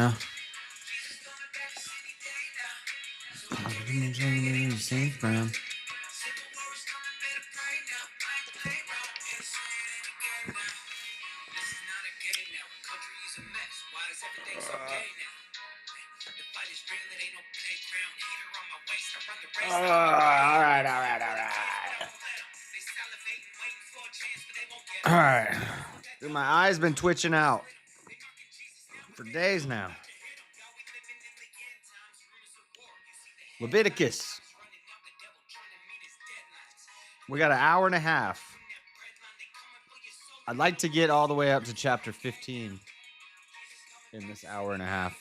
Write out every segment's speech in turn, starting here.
now. Safe ground. All right. Dude, my eye's been twitching out for days now. Leviticus. We got an hour and a half. I'd like to get all the way up to chapter 15 in this hour and a half.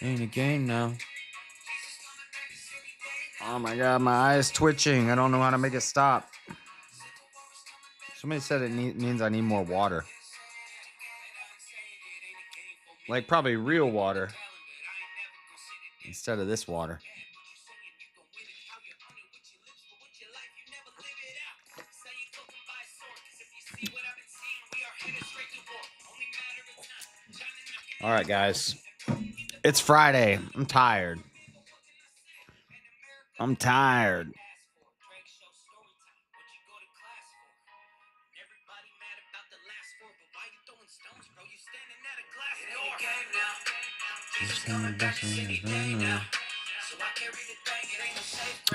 Ain't a game now. Oh my God, my eye is twitching. I don't know how to make it stop. Somebody said it means I need more water. Like probably real water instead of this water. All right, guys. It's Friday. I'm tired.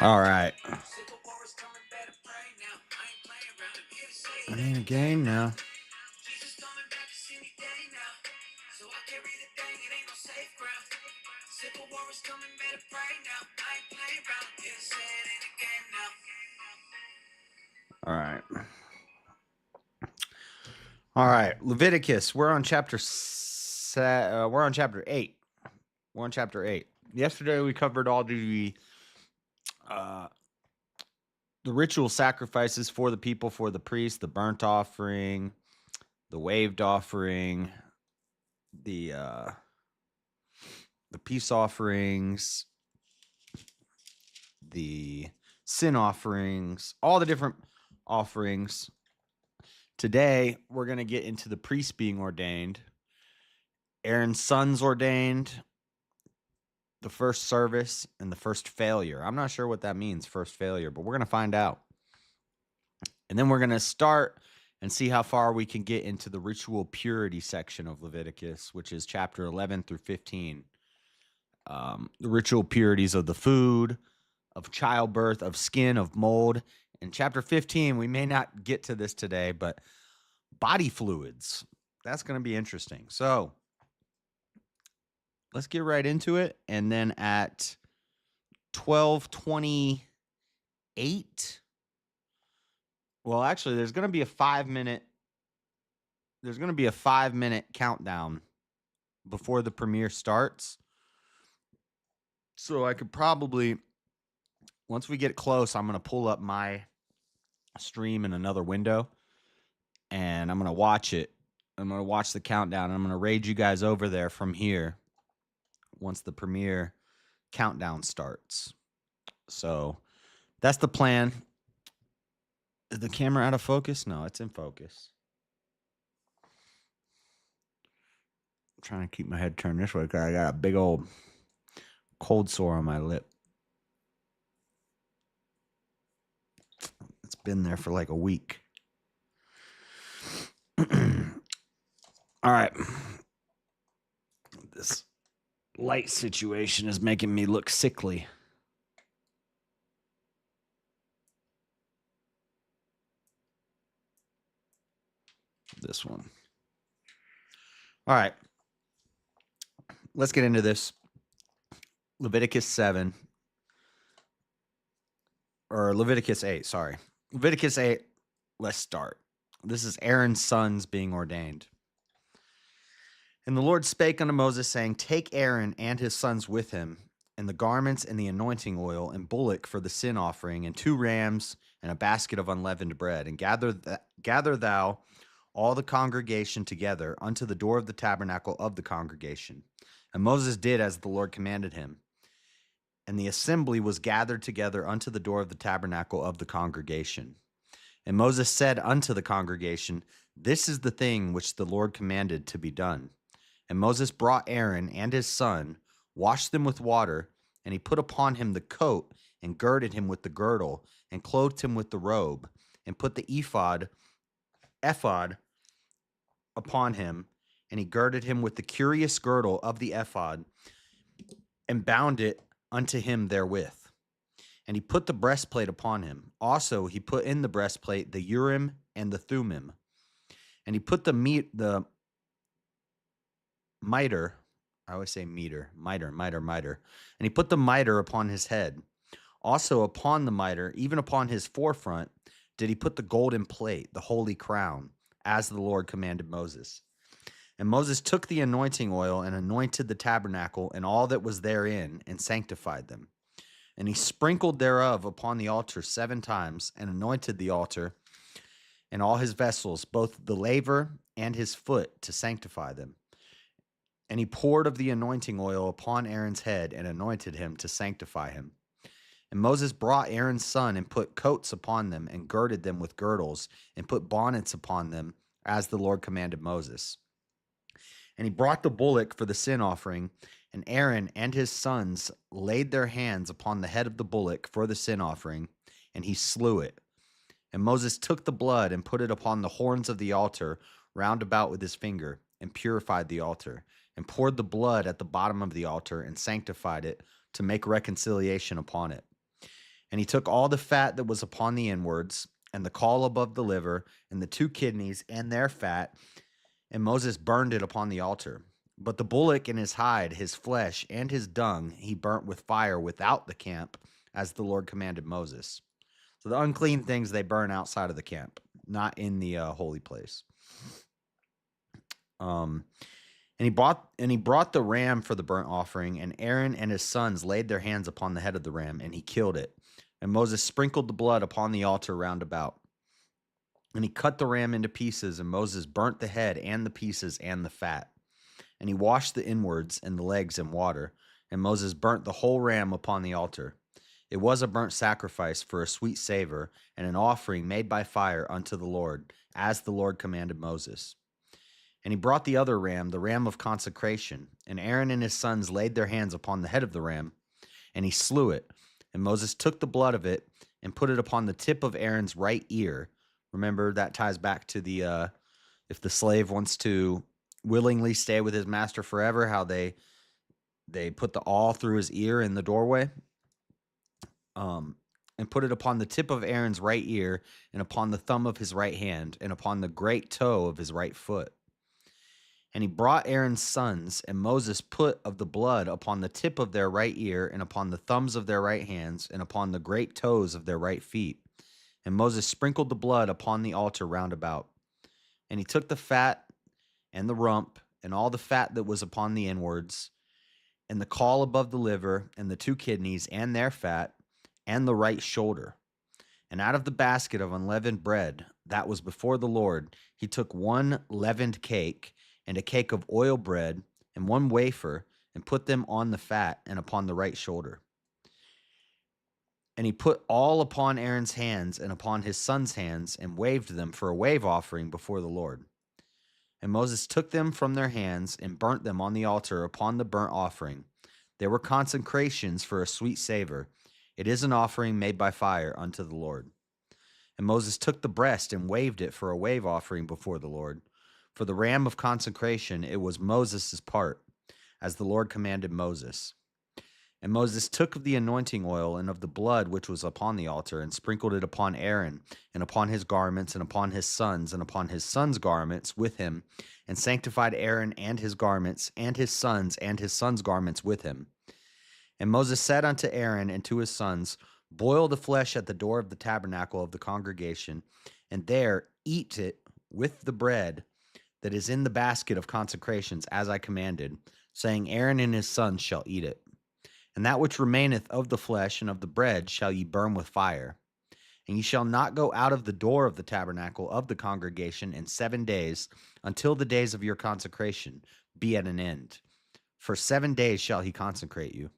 All right. It ain't a game now. All right. All right. Leviticus. We're on chapter 8. We're on chapter 8. Yesterday we covered all the ritual sacrifices for the people, for the priest, the burnt offering, the waved offering, the peace offerings, the sin offerings, all the different offerings. Today, we're going to get into the priest being ordained, Aaron's sons ordained, the first service, and the first failure. I'm not sure what that means, first failure, but we're going to find out. And then we're going to start and see how far we can get into the ritual purity section of Leviticus, which is chapter 11 through 15. The ritual purities of the food, of childbirth, of skin, of mold. In chapter 15, we may not get to this today, but body fluids. That's going to be interesting. So let's get right into it. And then at 12:28, well, actually, there's going to be a 5-minute countdown before the premiere starts. So I could probably, once we get close, I'm going to pull up my stream in another window and I'm going to watch it. I'm going to watch the countdown and I'm going to raid you guys over there from here once the premiere countdown starts. So that's the plan. Is the camera out of focus? No, it's in focus. I'm trying to keep my head turned this way because I got a big old cold sore on my lip. It's been there for like a week. All right. This light situation is making me look sickly. This one. All right. Let's get into this. Leviticus 7. Or Leviticus 8, sorry. Leviticus 8, let's start. This is Aaron's sons being ordained. And the Lord spake unto Moses, saying, Take Aaron and his sons with him, and the garments and the anointing oil, and bullock for the sin offering, and 2 rams, and a basket of unleavened bread, and gather thou all the congregation together unto the door of the tabernacle of the congregation. And Moses did as the Lord commanded him. And the assembly was gathered together unto the door of the tabernacle of the congregation. And Moses said unto the congregation, This is the thing which the Lord commanded to be done. And Moses brought Aaron and his son, washed them with water, and he put upon him the coat, and girded him with the girdle, and clothed him with the robe, and put the ephod upon him, and he girded him with the curious girdle of the ephod, and bound it unto him therewith. And he put the breastplate upon him. Also he put in the breastplate the Urim and the Thummim. And he put the mitre, I always say mitre. And he put the mitre upon his head. Also upon the mitre, even upon his forefront, did he put the golden plate, the holy crown, as the Lord commanded Moses. And Moses took the anointing oil and anointed the tabernacle and all that was therein, and sanctified them. And he sprinkled thereof upon the altar 7 times, and anointed the altar and all his vessels, both the laver and his foot, to sanctify them. And he poured of the anointing oil upon Aaron's head, and anointed him to sanctify him. And Moses brought Aaron's son, and put coats upon them, and girded them with girdles, and put bonnets upon them, as the Lord commanded Moses. And he brought the bullock for the sin offering, and Aaron and his sons laid their hands upon the head of the bullock for the sin offering, and he slew it. And Moses took the blood and put it upon the horns of the altar round about with his finger, and purified the altar, and poured the blood at the bottom of the altar, and sanctified it, to make reconciliation upon it. And he took all the fat that was upon the inwards, and the caul above the liver, and the 2 kidneys and their fat, and Moses burned it upon the altar. But the bullock and his hide, his flesh, and his dung he burnt with fire without the camp, as the Lord commanded Moses. So the unclean things they burn outside of the camp, not in the holy place. And he brought the ram for the burnt offering, and Aaron and his sons laid their hands upon the head of the ram, and he killed it. And Moses sprinkled the blood upon the altar round about. And he cut the ram into pieces, and Moses burnt the head and the pieces and the fat. And he washed the inwards and the legs in water, and Moses burnt the whole ram upon the altar. It was a burnt sacrifice for a sweet savor, and an offering made by fire unto the Lord, as the Lord commanded Moses. And he brought the other ram, the ram of consecration, and Aaron and his sons laid their hands upon the head of the ram, and he slew it. And Moses took the blood of it, and put it upon the tip of Aaron's right ear. Remember, that ties back to the if the slave wants to willingly stay with his master forever, how they put the awl through his ear in the doorway, and put it upon the tip of Aaron's right ear, and upon the thumb of his right hand, and upon the great toe of his right foot. And he brought Aaron's sons, and Moses put of the blood upon the tip of their right ear, and upon the thumbs of their right hands, and upon the great toes of their right feet. And Moses sprinkled the blood upon the altar round about. And he took the fat and the rump, and all the fat that was upon the inwards, and the caul above the liver, and the 2 kidneys and their fat, and the right shoulder. And out of the basket of unleavened bread that was before the Lord, he took 1 leavened cake, and a cake of oil bread, and 1 wafer, and put them on the fat and upon the right shoulder. And he put all upon Aaron's hands and upon his sons' hands, and waved them for a wave offering before the Lord. And Moses took them from their hands, and burnt them on the altar upon the burnt offering. They were consecrations for a sweet savor. It is an offering made by fire unto the Lord. And Moses took the breast, and waved it for a wave offering before the Lord. For the ram of consecration, it was Moses' part, as the Lord commanded Moses. And Moses took of the anointing oil and of the blood which was upon the altar, and sprinkled it upon Aaron, and upon his garments, and upon his sons, and upon his sons' garments with him, and sanctified Aaron and his garments, and his sons' garments with him. And Moses said unto Aaron and to his sons, Boil the flesh at the door of the tabernacle of the congregation, and there eat it with the bread that is in the basket of consecrations, as I commanded, saying, Aaron and his sons shall eat it. And that which remaineth of the flesh and of the bread shall ye burn with fire. And ye shall not go out of the door of the tabernacle of the congregation in 7 days, until the days of your consecration be at an end. For 7 days shall he consecrate you.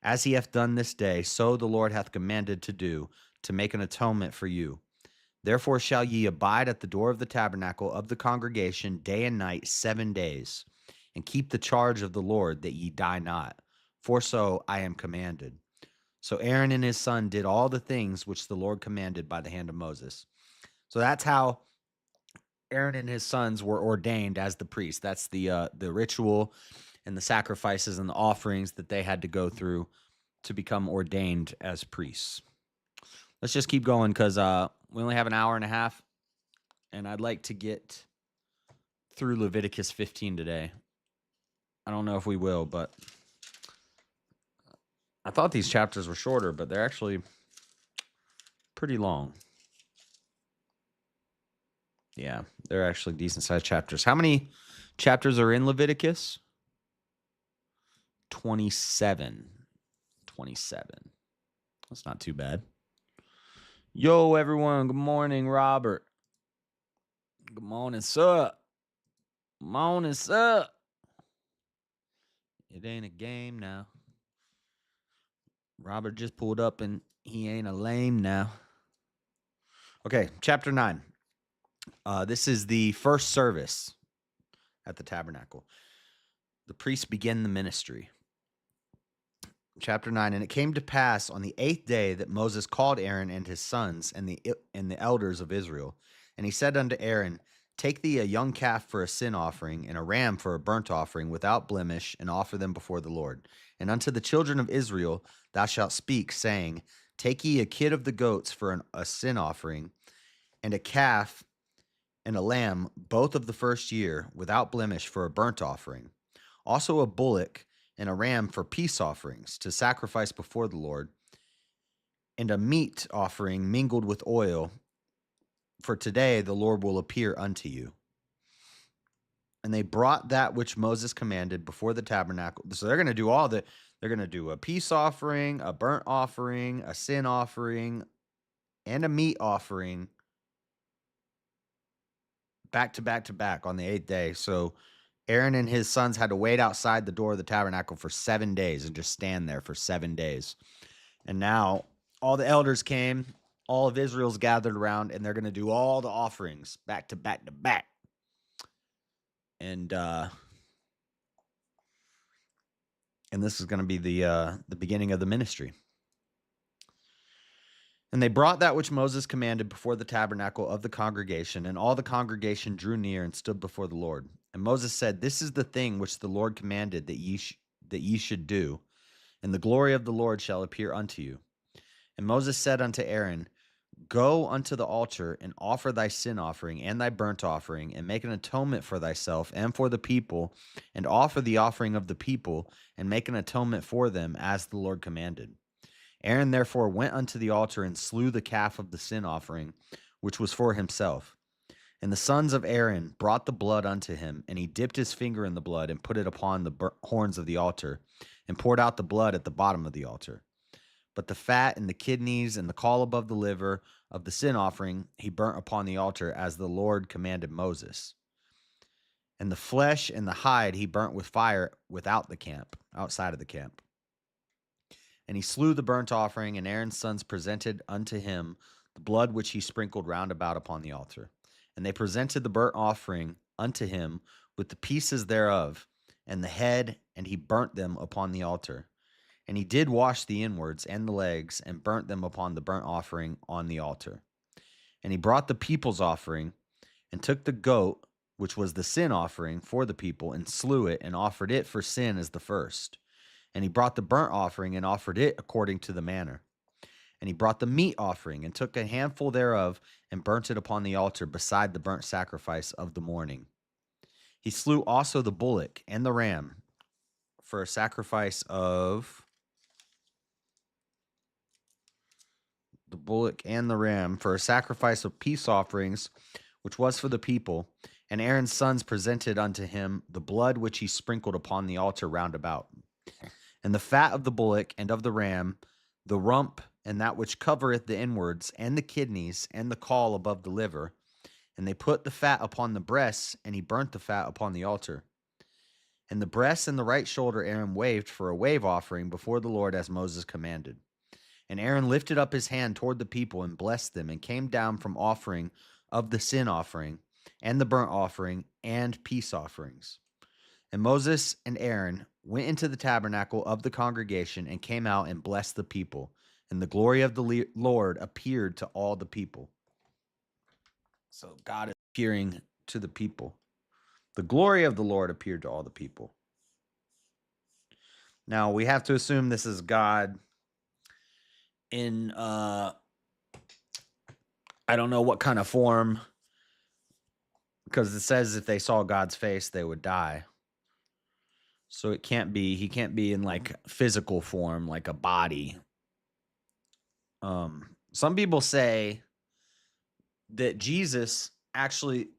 As he hath done this day, so the Lord hath commanded to do, to make an atonement for you. Therefore shall ye abide at the door of the tabernacle of the congregation day and night 7 days, and keep the charge of the Lord, that ye die not. For so I am commanded. So Aaron and his son did all the things which the Lord commanded by the hand of Moses. So that's how Aaron and his sons were ordained as the priests. That's the ritual and the sacrifices and the offerings that they had to go through to become ordained as priests. Let's just keep going because we only have an hour and a half, and I'd like to get through Leviticus 15 today. I don't know if we will, but I thought these chapters were shorter, but they're actually pretty long. Yeah, they're actually decent-sized chapters. How many chapters are in Leviticus? 27. 27. That's not too bad. Yo, everyone. Good morning, Robert. Good morning, sir. Morning, sir. It ain't a game now. Robert just pulled up and he ain't a lame now. Okay, chapter 9. This is the first service at the tabernacle. The priests begin the ministry. Chapter 9, and it came to pass on the 8th day that Moses called Aaron and his sons and the elders of Israel. And he said unto Aaron, Take thee a young calf for a sin offering, and a ram for a burnt offering without blemish, and offer them before the Lord. And unto the children of Israel thou shalt speak, saying, Take ye a kid of the goats for a sin offering, and a calf and a lamb, both of the first year, without blemish, for a burnt offering. Also a bullock and a ram for peace offerings, to sacrifice before the Lord, and a meat offering mingled with oil, for today the Lord will appear unto you. And they brought that which Moses commanded before the tabernacle. So they're going to do they're going to do a peace offering, a burnt offering, a sin offering, and a meat offering back to back to back on the 8th day. So Aaron and his sons had to wait outside the door of the tabernacle for 7 days and just stand there for 7 days. And now all the elders came, all of Israel's gathered around, and they're going to do all the offerings back to back to back. And this is going to be the beginning of the ministry. And they brought that which Moses commanded before the tabernacle of the congregation, and all the congregation drew near and stood before the Lord. And Moses said, This is the thing which the Lord commanded that ye should do, and the glory of the Lord shall appear unto you. And Moses said unto Aaron, Go unto the altar, and offer thy sin offering and thy burnt offering, and make an atonement for thyself and for the people, and offer the offering of the people, and make an atonement for them, as the Lord commanded. Aaron therefore went unto the altar and slew the calf of the sin offering, which was for himself. And the sons of Aaron brought the blood unto him, and he dipped his finger in the blood, and put it upon the horns of the altar, and poured out the blood at the bottom of the altar. But the fat and the kidneys and the caul above the liver of the sin offering he burnt upon the altar, as the Lord commanded Moses. And the flesh and the hide he burnt with fire without the camp, outside of the camp. And he slew the burnt offering, and Aaron's sons presented unto him the blood which he sprinkled round about upon the altar. And they presented the burnt offering unto him with the pieces thereof, and the head, and he burnt them upon the altar. And he did wash the inwards and the legs, and burnt them upon the burnt offering on the altar. And he brought the people's offering, and took the goat, which was the sin offering for the people, and slew it, and offered it for sin as the first. And he brought the burnt offering, and offered it according to the manner. And he brought the meat offering, and took a handful thereof, and burnt it upon the altar beside the burnt sacrifice of the morning. He slew also the bullock and the ram for a sacrifice of peace offerings, which was for the people. And Aaron's sons presented unto him the blood which he sprinkled upon the altar round about. And the fat of the bullock and of the ram, the rump, and that which covereth the inwards, and the kidneys, and the caul above the liver. And they put the fat upon the breasts, and he burnt the fat upon the altar. And the breast and the right shoulder Aaron waved for a wave offering before the Lord, as Moses commanded. And Aaron lifted up his hand toward the people and blessed them, and came down from offering of the sin offering and the burnt offering and peace offerings. And Moses and Aaron went into the tabernacle of the congregation and came out and blessed the people. And the glory of the Lord appeared to all the people. So God is appearing to the people. The glory of the Lord appeared to all the people. Now, we have to assume this is God in, I don't know what kind of form, because it says if they saw God's face, they would die. So he can't be in like physical form, like a body. Some people say that Jesus actually,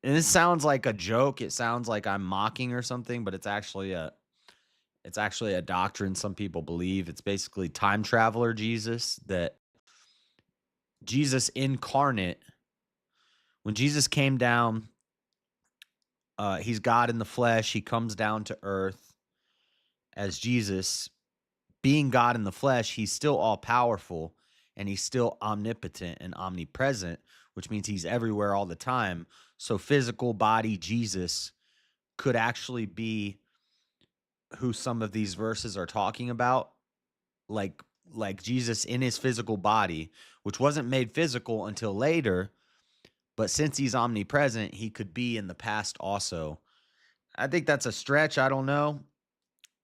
and this sounds like a joke, it sounds like I'm mocking or something, but it's actually a doctrine some people believe. It's basically time traveler Jesus, that Jesus incarnate, when Jesus came down, he's God in the flesh. He comes down to earth as Jesus. Being God in the flesh, he's still all powerful and he's still omnipotent and omnipresent, which means he's everywhere all the time. So physical body Jesus could actually be who some of these verses are talking about, like Jesus in his physical body, which wasn't made physical until later, but since he's omnipresent, he could be in the past also. I think that's a stretch. I don't know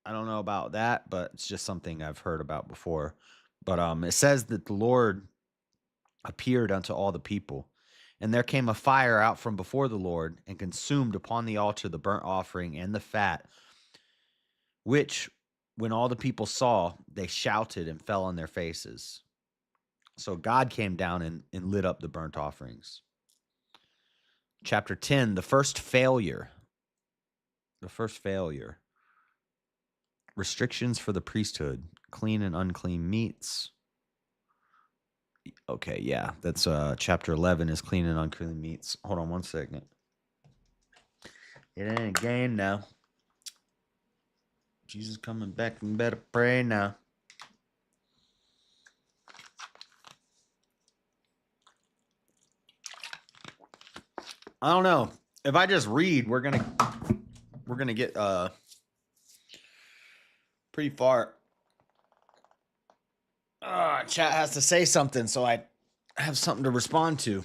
about that, but it's just something I've heard about before. But it says that the Lord appeared unto all the people, and there came a fire out from before the Lord and consumed upon the altar the burnt offering and the fat, which when all the people saw, they shouted and fell on their faces. So God came down and lit up the burnt offerings. Chapter 10, the first failure. The first failure. Restrictions for the priesthood, clean and unclean meats. Okay, yeah, that's chapter 11 is clean and unclean meats. Hold on one second. It ain't a game now. Jesus coming back, and better pray now. I don't know. If I just read, we're gonna get pretty far. Chat has to say something, so I have something to respond to.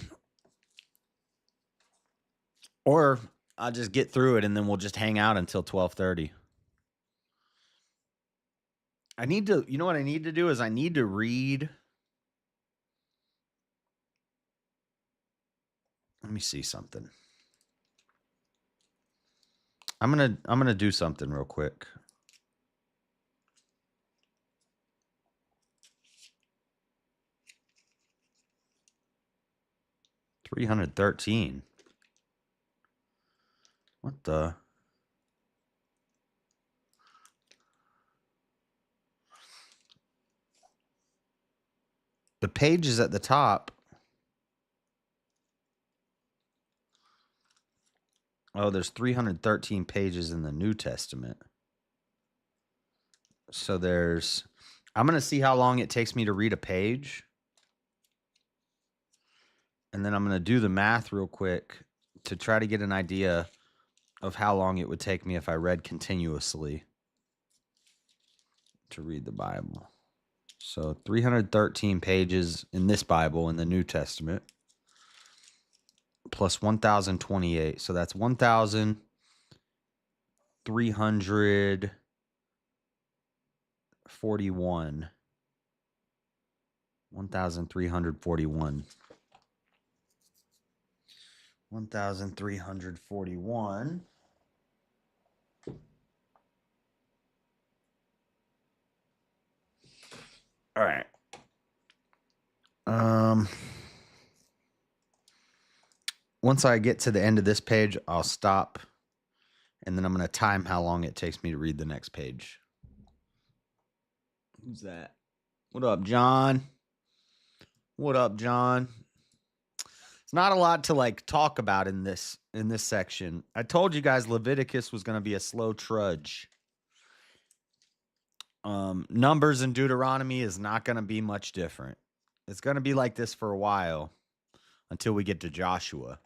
Or I'll just get through it and then we'll just hang out until 12:30. I need to, you know what I need to do is I need to read. Let me see something. I'm gonna do something real quick. $313. What the? The page is at the top. Oh, there's 313 pages in the New Testament. So I'm going to see how long it takes me to read a page. And then I'm going to do the math real quick to try to get an idea of how long it would take me if I read continuously to read the Bible. So 313 pages in this Bible in the New Testament plus 1,028. So that's 1,341. 1,341. 1,341. All right. Once I get to the end of this page, I'll stop, and then I'm going to time how long it takes me to read the next page. Who's that? What up, John? What up, John? It's not a lot to like talk about in this section. I told you guys Leviticus was going to be a slow trudge. Numbers in Deuteronomy is not going to be much different. It's going to be like this for a while until we get to Joshua.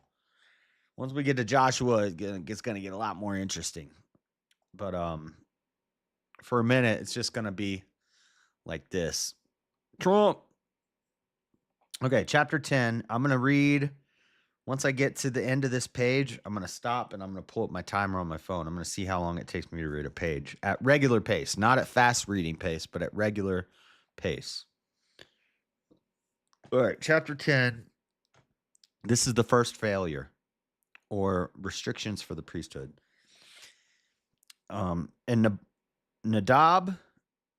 Once we get to Joshua, it's going to get a lot more interesting. But for a minute, it's just going to be like this. Trump. Okay, chapter 10. I'm going to read. Once I get to the end of this page, I'm going to stop and I'm going to pull up my timer on my phone. I'm going to see how long it takes me to read a page at regular pace, not at fast reading pace, but at regular pace. All right, chapter 10. This is the first failure or restrictions for the priesthood. And Nadab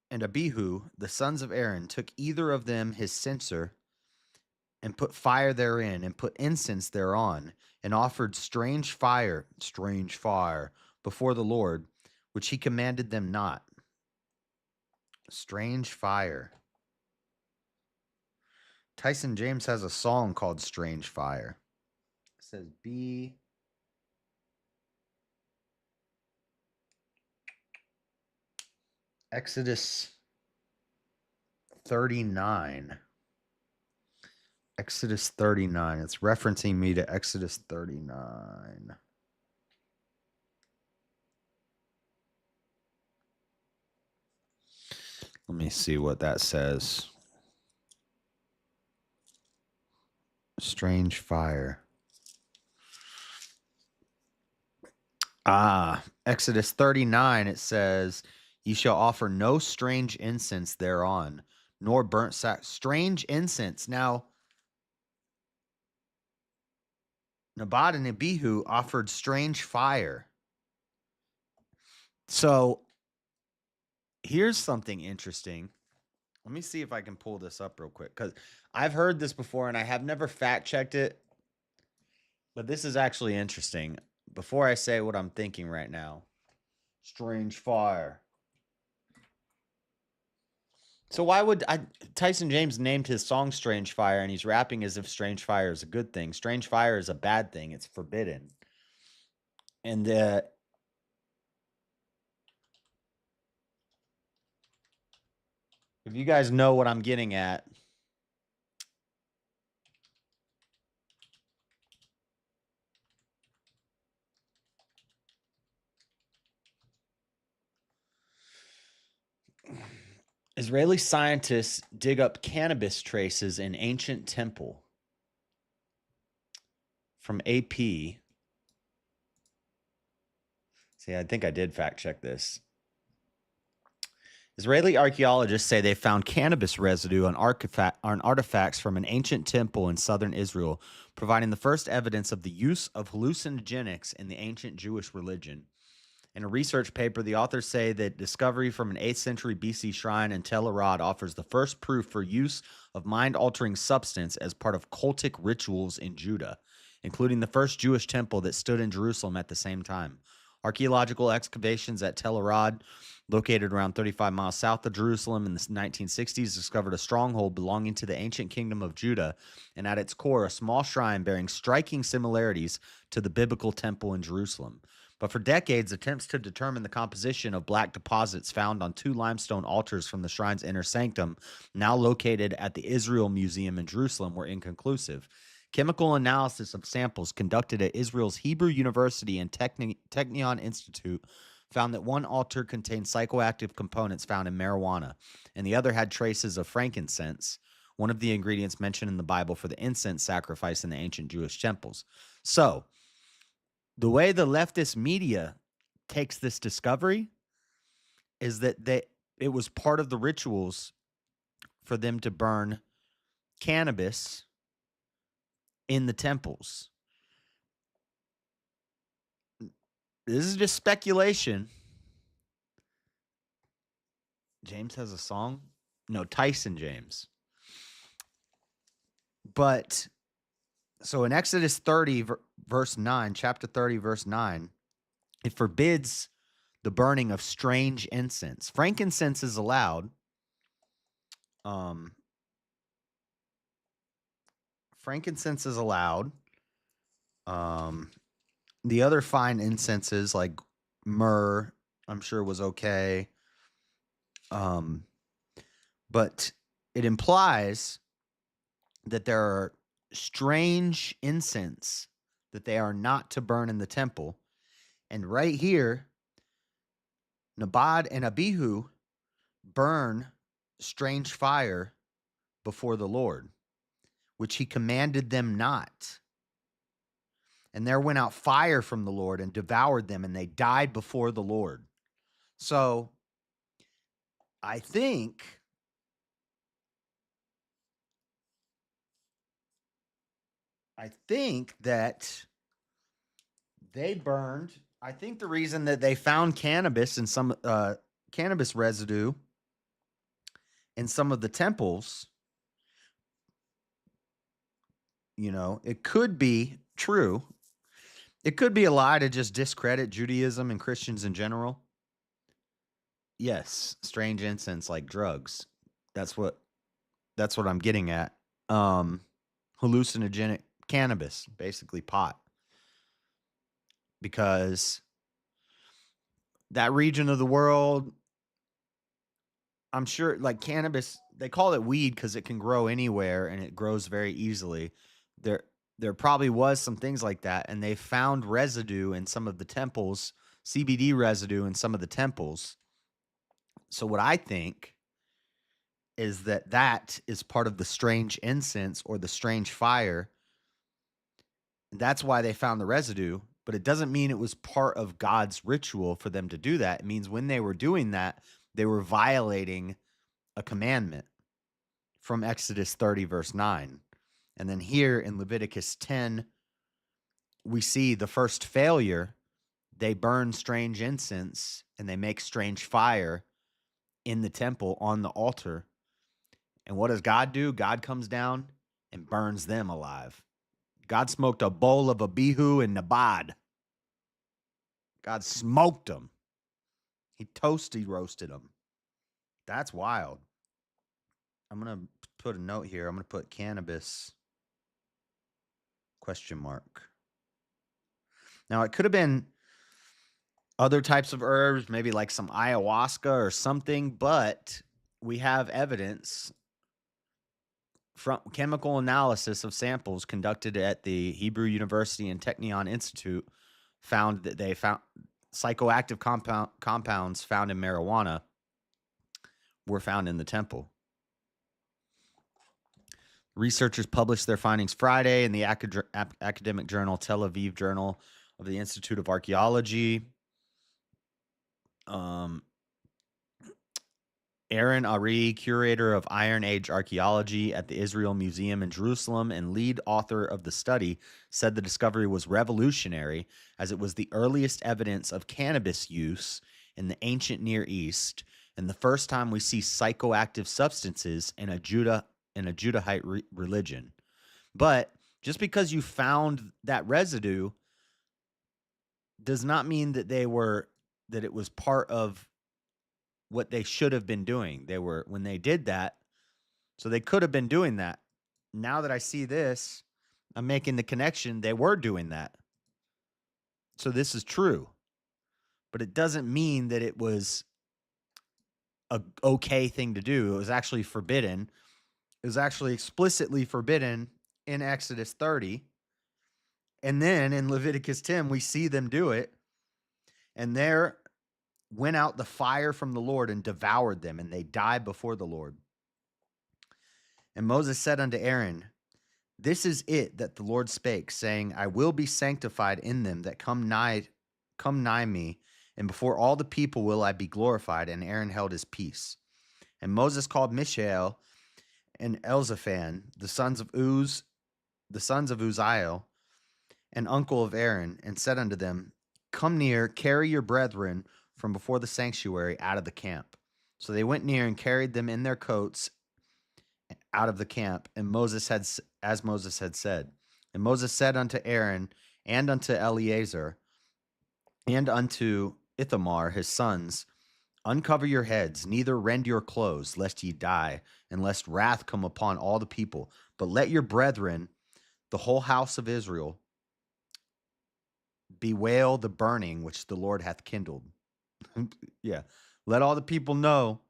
and Abihu, the sons of Aaron, took either of them his censer and put fire therein and put incense thereon and offered strange fire, before the Lord, which he commanded them not. Strange fire. Tyson James has a song called Strange Fire. It says, be Exodus 39. Exodus 39. It's referencing me to Exodus 39. Let me see what that says. Strange fire. Exodus 39, it says, ye shall offer no strange incense thereon, nor burnt strange incense. Now, Nabat and Abihu offered strange fire. So, here's something interesting. Let me see if I can pull this up real quick, because I've heard this before and I have never fact checked it. But this is actually interesting. Before I say what I'm thinking right now, strange fire. So why would Tyson James named his song Strange Fire, and he's rapping as if strange fire is a good thing. Strange fire is a bad thing. It's forbidden. And if you guys know what I'm getting at, Israeli scientists dig up cannabis traces in ancient temple. From AP. See, I think I did fact check this. Israeli archaeologists say they found cannabis residue on artifacts from an ancient temple in southern Israel, providing the first evidence of the use of hallucinogenics in the ancient Jewish religion. In a research paper, the authors say that discovery from an 8th century BC shrine in Tel Arad offers the first proof for use of mind-altering substance as part of cultic rituals in Judah, including the first Jewish temple that stood in Jerusalem at the same time. Archaeological excavations at Tel Arad, located around 35 miles south of Jerusalem in the 1960s, discovered a stronghold belonging to the ancient kingdom of Judah, and at its core, a small shrine bearing striking similarities to the biblical temple in Jerusalem. But for decades, attempts to determine the composition of black deposits found on 2 limestone altars from the shrine's inner sanctum, now located at the Israel Museum in Jerusalem, were inconclusive. Chemical analysis of samples conducted at Israel's Hebrew University and Technion Institute found that one altar contained psychoactive components found in marijuana, and the other had traces of frankincense, one of the ingredients mentioned in the Bible for the incense sacrifice in the ancient Jewish temples. So, the way the leftist media takes this discovery is that it was part of the rituals for them to burn cannabis in the temples. This is just speculation. James has a song? No, Tyson James. But so in Exodus 30, verse 9, chapter 30, verse 9, it forbids the burning of strange incense. Frankincense is allowed. Frankincense is allowed. The other fine incenses like myrrh, I'm sure was okay. But it implies that there are strange incense that they are not to burn in the temple. And right here, Nabad and Abihu burn strange fire before the Lord, which he commanded them not. And there went out fire from the Lord and devoured them, and they died before the Lord. So I think that they burned. I think the reason that they found cannabis and some cannabis residue in some of the temples, it could be true. It could be a lie to just discredit Judaism and Christians in general. Yes, strange incense like drugs. That's what I'm getting at. Hallucinogenic cannabis, basically pot. Because that region of the world, I'm sure, like cannabis, they call it weed because it can grow anywhere and it grows very easily. There probably was some things like that, and they found residue in some of the temples, CBD residue in some of the temples. So what I think is that is part of the strange incense or the strange fire. That's why they found the residue, but it doesn't mean it was part of God's ritual for them to do that. It means when they were doing that, they were violating a commandment from Exodus 30, verse 9. And then here in Leviticus 10, we see the first failure. They burn strange incense and they make strange fire in the temple on the altar. And what does God do? God comes down and burns them alive. God smoked a bowl of Abihu and Nabad. God smoked them. He roasted them. That's wild. I'm going to put a note here. I'm going to put cannabis ? Now, it could have been other types of herbs, maybe like some ayahuasca or something, but we have evidence from chemical analysis of samples conducted at the Hebrew University and Technion Institute found that they found psychoactive compounds found in marijuana were found in the temple. Researchers published their findings Friday in the academic journal Tel Aviv Journal of the Institute of Archaeology. Aaron Ari, curator of Iron Age archaeology at the Israel Museum in Jerusalem and lead author of the study, said the discovery was revolutionary as it was the earliest evidence of cannabis use in the ancient Near East and the first time we see psychoactive substances in a Judahite religion. But just because you found that residue does not mean that it was part of what they should have been doing. When they did that, so they could have been doing that. Now that I see this, I'm making the connection. They were doing that. So this is true. But it doesn't mean that it was a okay thing to do. It was actually forbidden. It was actually explicitly forbidden in Exodus 30. And then in Leviticus 10, we see them do it. And there went out the fire from the Lord and devoured them, and they died before the Lord. And Moses said unto Aaron, this is it that the Lord spake, saying, I will be sanctified in them that come nigh me, and before all the people will I be glorified. And Aaron held his peace. And Moses called Mishael and Elzaphan, the sons of Uzziel, and uncle of Aaron, and said unto them, come near, carry your brethren from before the sanctuary out of the camp. So they went near and carried them in their coats out of the camp, and Moses had said. And Moses said unto Aaron and unto Eleazar and unto Ithamar his sons, uncover your heads, neither rend your clothes, lest ye die, and lest wrath come upon all the people. But let your brethren, the whole house of Israel, bewail the burning which the Lord hath kindled. Yeah. Let all the people know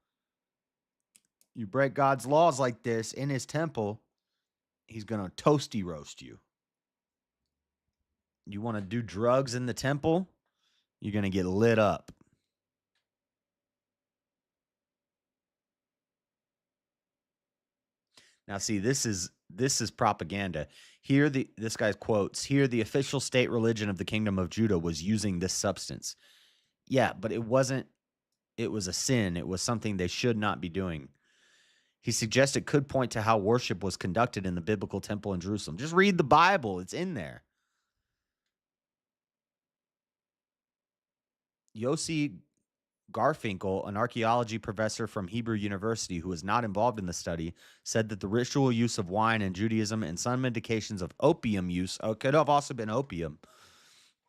You break God's laws like this in his temple, he's going to toasty roast you. You want to do drugs in the temple, you're going to get lit up. Now, see, this is propaganda. Here, this guy's quotes here: the official state religion of the kingdom of Judah was using this substance. Yeah, but it wasn't. It was a sin. It was something they should not be doing. He suggests it could point to how worship was conducted in the biblical temple in Jerusalem. Just read the Bible; it's in there. Yossi Garfinkel, an archaeology professor from Hebrew University who was not involved in the study, said that the ritual use of wine in Judaism and some indications of opium use, could have also been opium,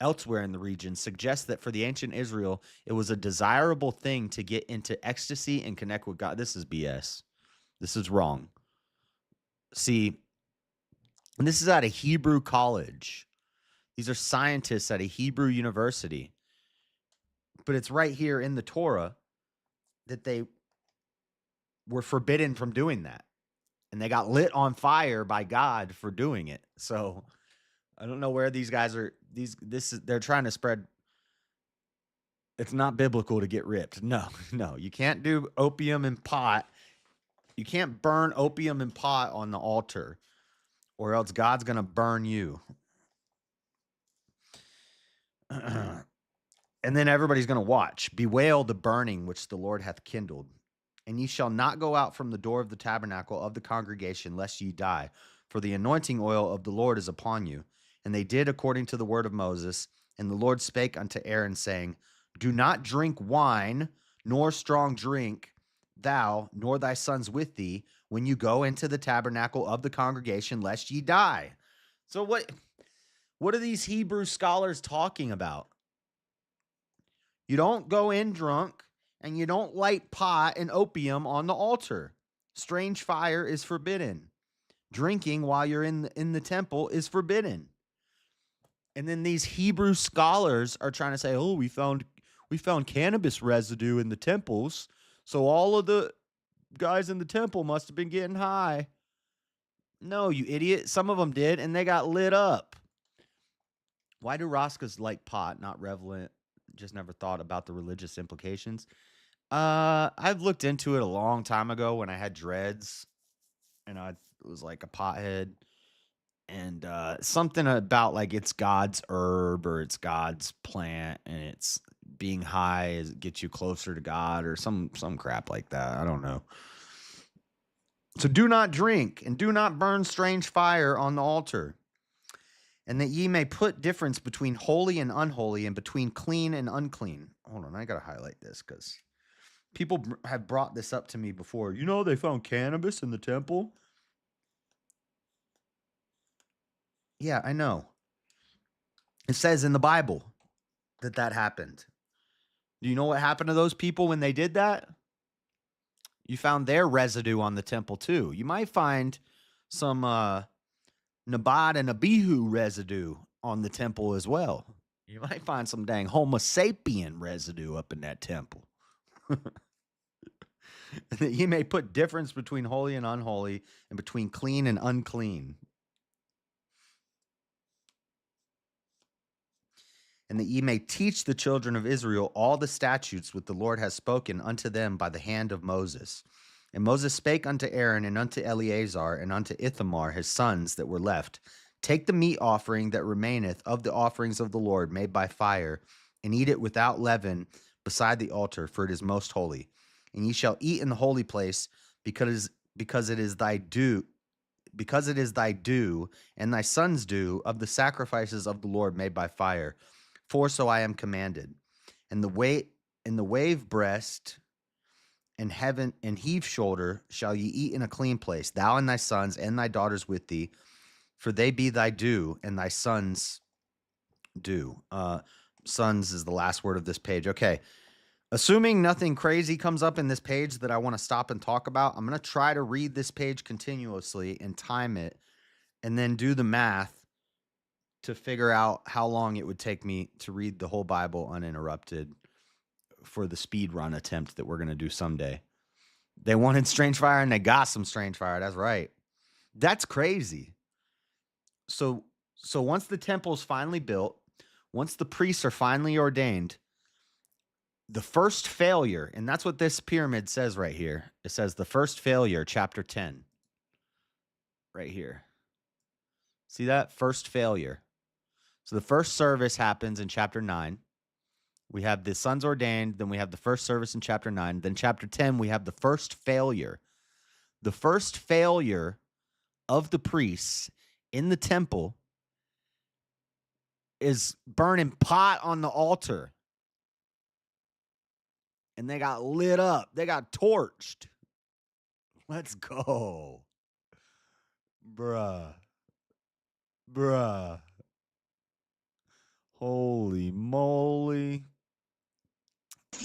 elsewhere in the region, suggests that for the ancient Israel, it was a desirable thing to get into ecstasy and connect with God. This is BS. This is wrong. See, and this is at a Hebrew college. These are scientists at a Hebrew university. But it's right here in the Torah that they were forbidden from doing that. And they got lit on fire by God for doing it. So I don't know where these guys are. They're trying to spread. It's not biblical to get ripped. No, you can't do opium and pot. You can't burn opium and pot on the altar, or else God's going to burn you. And then everybody's going to watch. Bewail the burning which the Lord hath kindled. And ye shall not go out from the door of the tabernacle of the congregation, lest ye die. For the anointing oil of the Lord is upon you. And they did according to the word of Moses. And the Lord spake unto Aaron, saying, do not drink wine, nor strong drink, thou, nor thy sons with thee, when you go into the tabernacle of the congregation, lest ye die. So what are these Hebrew scholars talking about? You don't go in drunk, and you don't light pot and opium on the altar. Strange fire is forbidden. Drinking while you're in the temple is forbidden. And then these Hebrew scholars are trying to say, oh, we found cannabis residue in the temples, so all of the guys in the temple must have been getting high. No, you idiot. Some of them did, and they got lit up. Why do Roskas like pot, not relevant? Just never thought about the religious implications. I've looked into it a long time ago when I had dreads and I was like a pothead, and something about like it's God's herb or it's God's plant and it's being high gets you closer to God or some crap like that. I don't know. So do not drink and do not burn strange fire on the altar, and that ye may put difference between holy and unholy and between clean and unclean. Hold on, I got to highlight this because people have brought this up to me before. You know, they found cannabis in the temple. Yeah, I know. It says in the Bible that happened. Do you know what happened to those people when they did that? You found their residue on the temple too. You might find some Nabad and Abihu residue on the temple as well. You might find some dang Homo sapien residue up in that temple. That ye may put difference between holy and unholy and between clean and unclean. And that ye may teach the children of Israel all the statutes which the Lord has spoken unto them by the hand of Moses. And Moses spake unto Aaron and unto Eleazar and unto Ithamar his sons that were left, take the meat offering that remaineth of the offerings of the Lord made by fire, and eat it without leaven beside the altar, for it is most holy. And ye shall eat in the holy place, because it is thy due, and thy sons' due of the sacrifices of the Lord made by fire. For so I am commanded. And the wave breast and heaven and heave shoulder shall ye eat in a clean place, thou and thy sons and thy daughters with thee, for they be thy due, and thy sons' due. Sons is the last word of this page. Okay. Assuming nothing crazy comes up in this page that I want to stop and talk about, I'm going to try to read this page continuously and time it, and then do the math to figure out how long it would take me to read the whole Bible uninterrupted for the speed run attempt that we're going to do someday. They wanted strange fire and they got some strange fire. That's right. That's crazy. So once the temple's finally built, once the priests are finally ordained, the first failure, and that's what this pyramid says right here. It says the first failure, chapter 10. Right here. See that? First failure. So the first service happens in chapter 9. We have the sons ordained, then we have the first service in chapter 9. Then chapter 10, we have the first failure. The first failure of the priests in the temple is burning pot on the altar. And they got lit up. They got torched. Let's go. Bruh. Holy moly.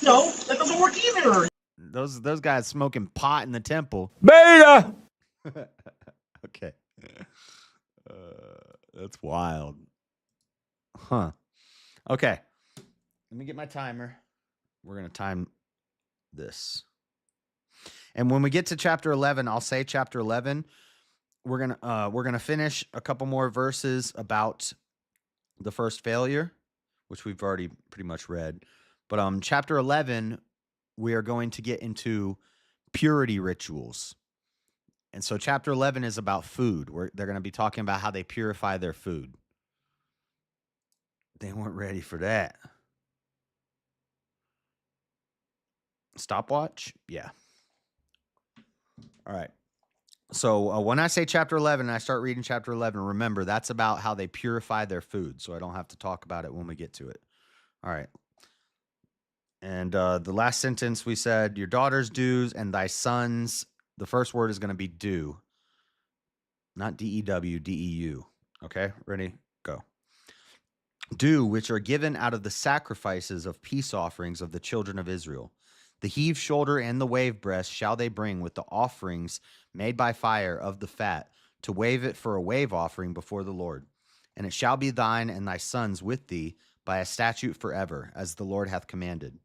No, that doesn't work either. Those guys smoking pot in the temple. Beta! Okay. That's wild. Huh. Okay. Let me get my timer. We're going to time this. And when we get to chapter 11, I'll say chapter 11. We're going to finish a couple more verses about the first failure, which we've already pretty much read. But chapter 11, we are going to get into purity rituals. And so chapter 11 is about food. They're going to be talking about how they purify their food. They weren't ready for that. Stopwatch? Yeah. All right. So when I say chapter 11, and I start reading chapter 11, remember, that's about how they purify their food. So I don't have to talk about it when we get to it. All right. And the last sentence we said, your daughter's dues and thy sons. The first word is going to be due. Not D-E-W, D-E-U. Okay, ready? Go. Due, which are given out of the sacrifices of peace offerings of the children of Israel. The heave shoulder and the wave breast shall they bring with the offerings made by fire of the fat, to wave it for a wave offering before the Lord. And it shall be thine and thy sons with thee by a statute forever, as the Lord hath commanded.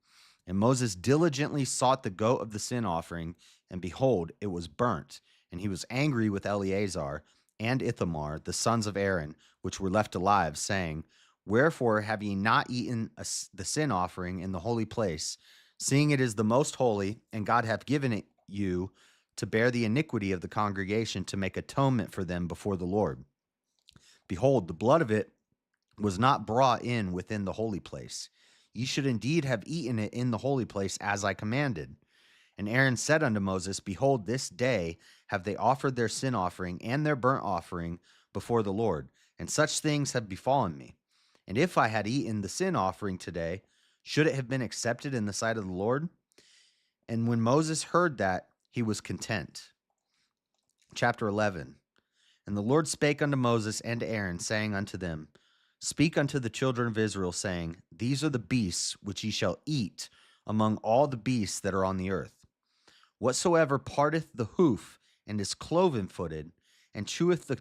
And Moses diligently sought the goat of the sin offering, and behold, it was burnt. And he was angry with Eleazar and Ithamar, the sons of Aaron, which were left alive, saying, wherefore have ye not eaten the sin offering in the holy place, seeing it is the most holy, and God hath given it you to bear the iniquity of the congregation, to make atonement for them before the Lord? Behold, the blood of it was not brought in within the holy place. Ye should indeed have eaten it in the holy place, as I commanded. And Aaron said unto Moses, behold, this day have they offered their sin offering and their burnt offering before the Lord, and such things have befallen me. And if I had eaten the sin offering today, should it have been accepted in the sight of the Lord? And when Moses heard that, he was content. Chapter 11. And the Lord spake unto Moses and to Aaron, saying unto them, speak unto the children of Israel, saying, these are the beasts which ye shall eat among all the beasts that are on the earth. Whatsoever parteth the hoof and is cloven-footed, and cheweth the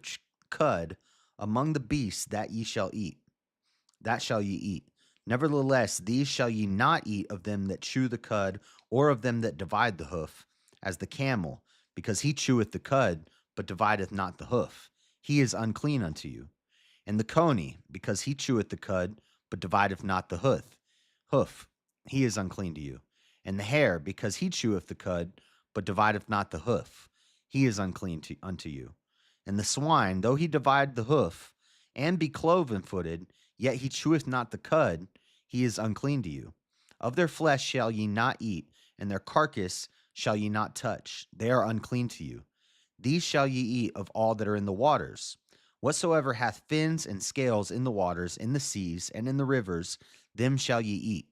cud among the beasts, that ye shall eat, that shall ye eat. Nevertheless, these shall ye not eat of them that chew the cud, or of them that divide the hoof, as the camel, because he cheweth the cud, but divideth not the hoof. He is unclean unto you. And the coney, because he cheweth the cud, but divideth not the hoof. He is unclean to you. And the hare, because he cheweth the cud, but divideth not the hoof. He is unclean unto you. And the swine, though he divide the hoof, and be cloven-footed, yet he cheweth not the cud, he is unclean to you. Of their flesh shall ye not eat, and their carcass shall ye not touch. They are unclean to you. These shall ye eat of all that are in the waters. Whatsoever hath fins and scales in the waters, in the seas, and in the rivers, them shall ye eat.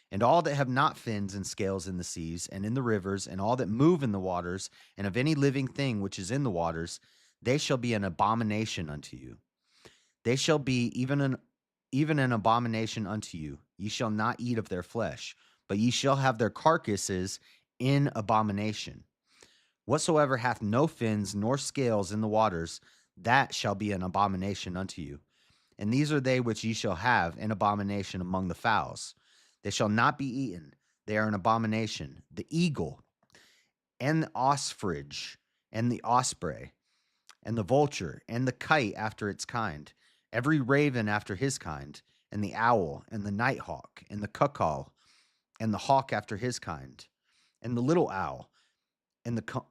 And all that have not fins and scales in the seas, and in the rivers, and all that move in the waters, and of any living thing which is in the waters, they shall be an abomination unto you. They shall be even an abomination unto you. Ye shall not eat of their flesh, but ye shall have their carcasses in abomination. Whatsoever hath no fins nor scales in the waters, that shall be an abomination unto you. And these are they which ye shall have in abomination among the fowls. They shall not be eaten. They are an abomination. The eagle and the ostrich, and the osprey, and the vulture, and the kite after its kind, every raven after his kind, and the owl, and the nighthawk, and the cuckoo, and the hawk after his kind, and the little owl, and the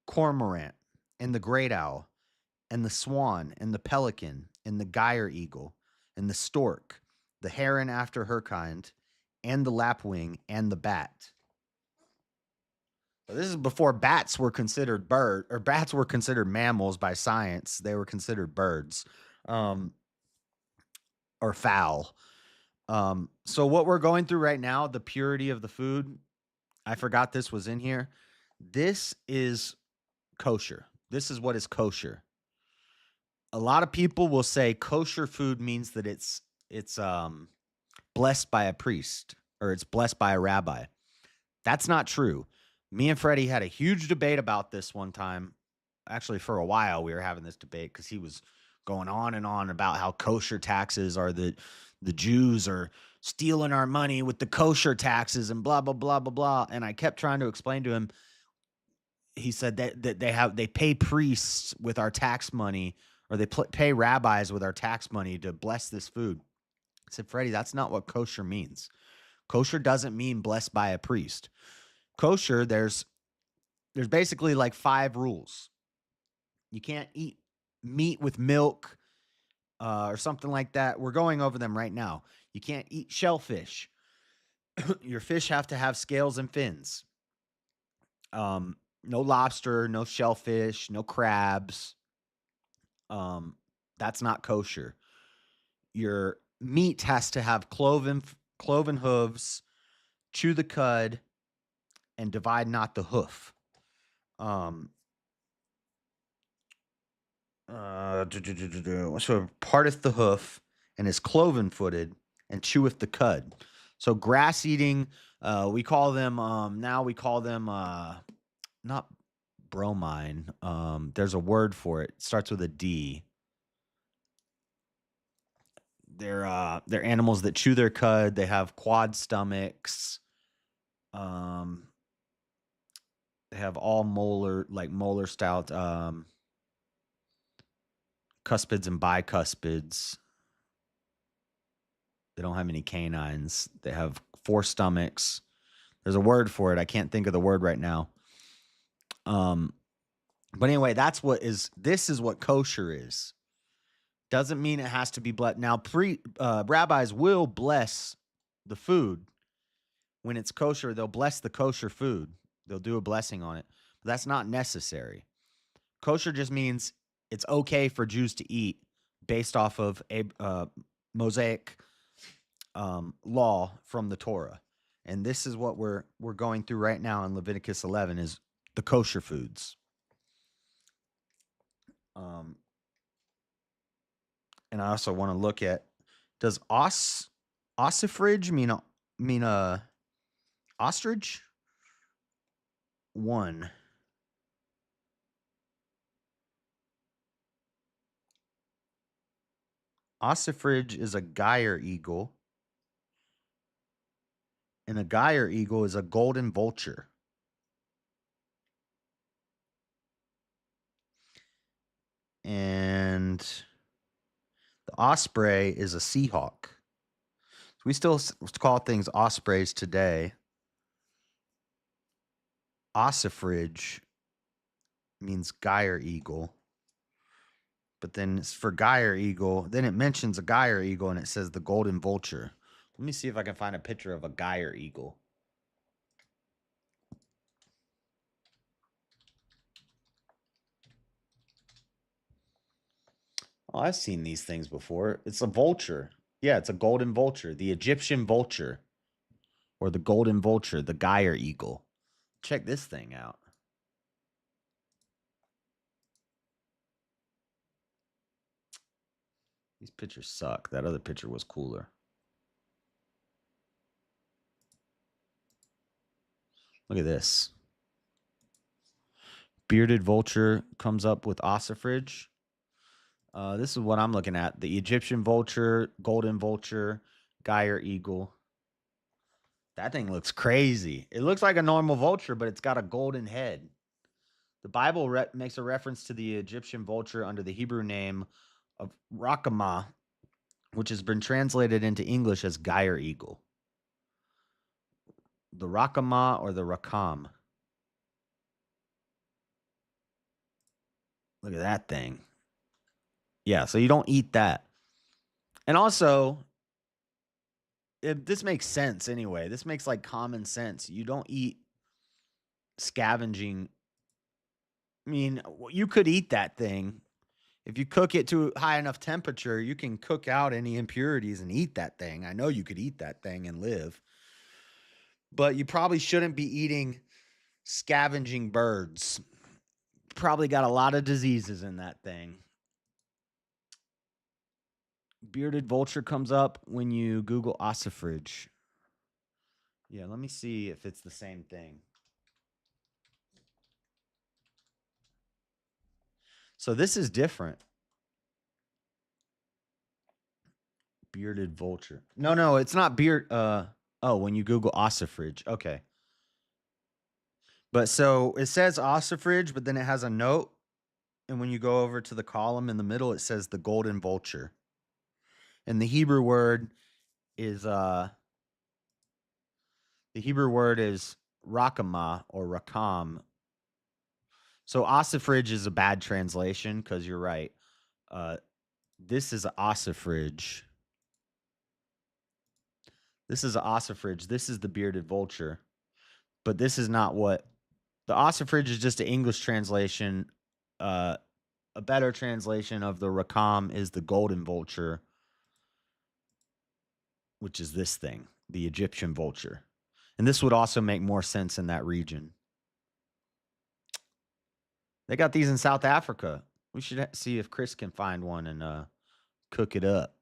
cormorant, and the great owl, and the swan, and the pelican, and the gyre eagle, and the stork, the heron after her kind, and the lapwing, and the bat. So this is before bats were considered bats were considered mammals by science. They were considered birds, um, or fowl. So what we're going through right now, the purity of the food. I forgot this was in here. This is kosher. This is what is kosher. A lot of people will say kosher food means that it's blessed by a priest or it's blessed by a rabbi. That's not true. Me and Freddie had a huge debate about this one time. Actually, for a while, we were having this debate because he was going on and on about how kosher taxes are the Jews are stealing our money with the kosher taxes and blah blah blah blah blah. And I kept trying to explain to him. He said that they pay priests with our tax money, or they pay rabbis with our tax money to bless this food. I said, Freddie, that's not what kosher means. Kosher doesn't mean blessed by a priest. Kosher, there's basically like 5 rules. You can't eat meat with milk or something like that. We're going over them right now. You can't eat shellfish. Your fish have to have scales and fins. No lobster, no shellfish, no crabs. That's not kosher. Your meat has to have cloven hooves, chew the cud, and divide not the hoof. So parteth the hoof and is cloven footed and cheweth the cud. So grass eating, we call them now we call them not bromine. There's a word for it. It starts with a D. They're animals that chew their cud. They have quad stomachs. They have all molar stout cuspids and bicuspids. They don't have any canines. They have 4 stomachs. There's a word for it. I can't think of the word right now. But anyway, this is what kosher is. Doesn't mean it has to be blessed. Now, rabbis will bless the food when it's kosher. They'll bless the kosher food. They'll do a blessing on it. But that's not necessary. Kosher just means it's okay for Jews to eat based off of a Mosaic law from the Torah. And this is what we're going through right now in Leviticus 11 is the kosher foods. And I also want to look at, does ossifrage mean ostrich? 1. Ossifrage is a gyre eagle. And a gyre eagle is a golden vulture. And the osprey is a seahawk. So we still call things ospreys today. Ossifrage means gyre eagle. But then for gyre eagle, then it mentions a gyre eagle and it says the golden vulture. Let me see if I can find a picture of a gyre eagle. Oh, I've seen these things before. It's a vulture. Yeah, it's a golden vulture. The Egyptian vulture. Or the golden vulture, the gyre eagle. Check this thing out. These pictures suck. That other picture was cooler. Look at this. Bearded vulture comes up with ossifrage. This is what I'm looking at. The Egyptian vulture, golden vulture, gyre eagle. That thing looks crazy. It looks like a normal vulture, but it's got a golden head. The Bible makes a reference to the Egyptian vulture under the Hebrew name of rakama, which has been translated into English as gyre eagle. The rakama or the rakam. Look at that thing. Yeah, so you don't eat that. And also, this makes sense anyway. This makes like common sense. You don't eat scavenging. I mean, you could eat that thing. If you cook it to high enough temperature, you can cook out any impurities and eat that thing. I know you could eat that thing and live. But you probably shouldn't be eating scavenging birds. Probably got a lot of diseases in that thing. Bearded vulture comes up when you Google ossifrage. Yeah, let me see if it's the same thing. So this is different. Bearded vulture. No, it's not beard. When you Google ossifrage. Okay. But so it says ossifrage, but then it has a note. And when you go over to the column in the middle, it says the golden vulture. And the Hebrew word is rakama or rakam. So ossifrage is a bad translation because you're right. This is ossifrage. This is ossifrage. This is the bearded vulture. But this is not what the ossifrage is. Just an English translation. A better translation of the rakam is the golden vulture, which is this thing, the Egyptian vulture. And this would also make more sense in that region. They got these in South Africa. We should see if Chris can find one and cook it up.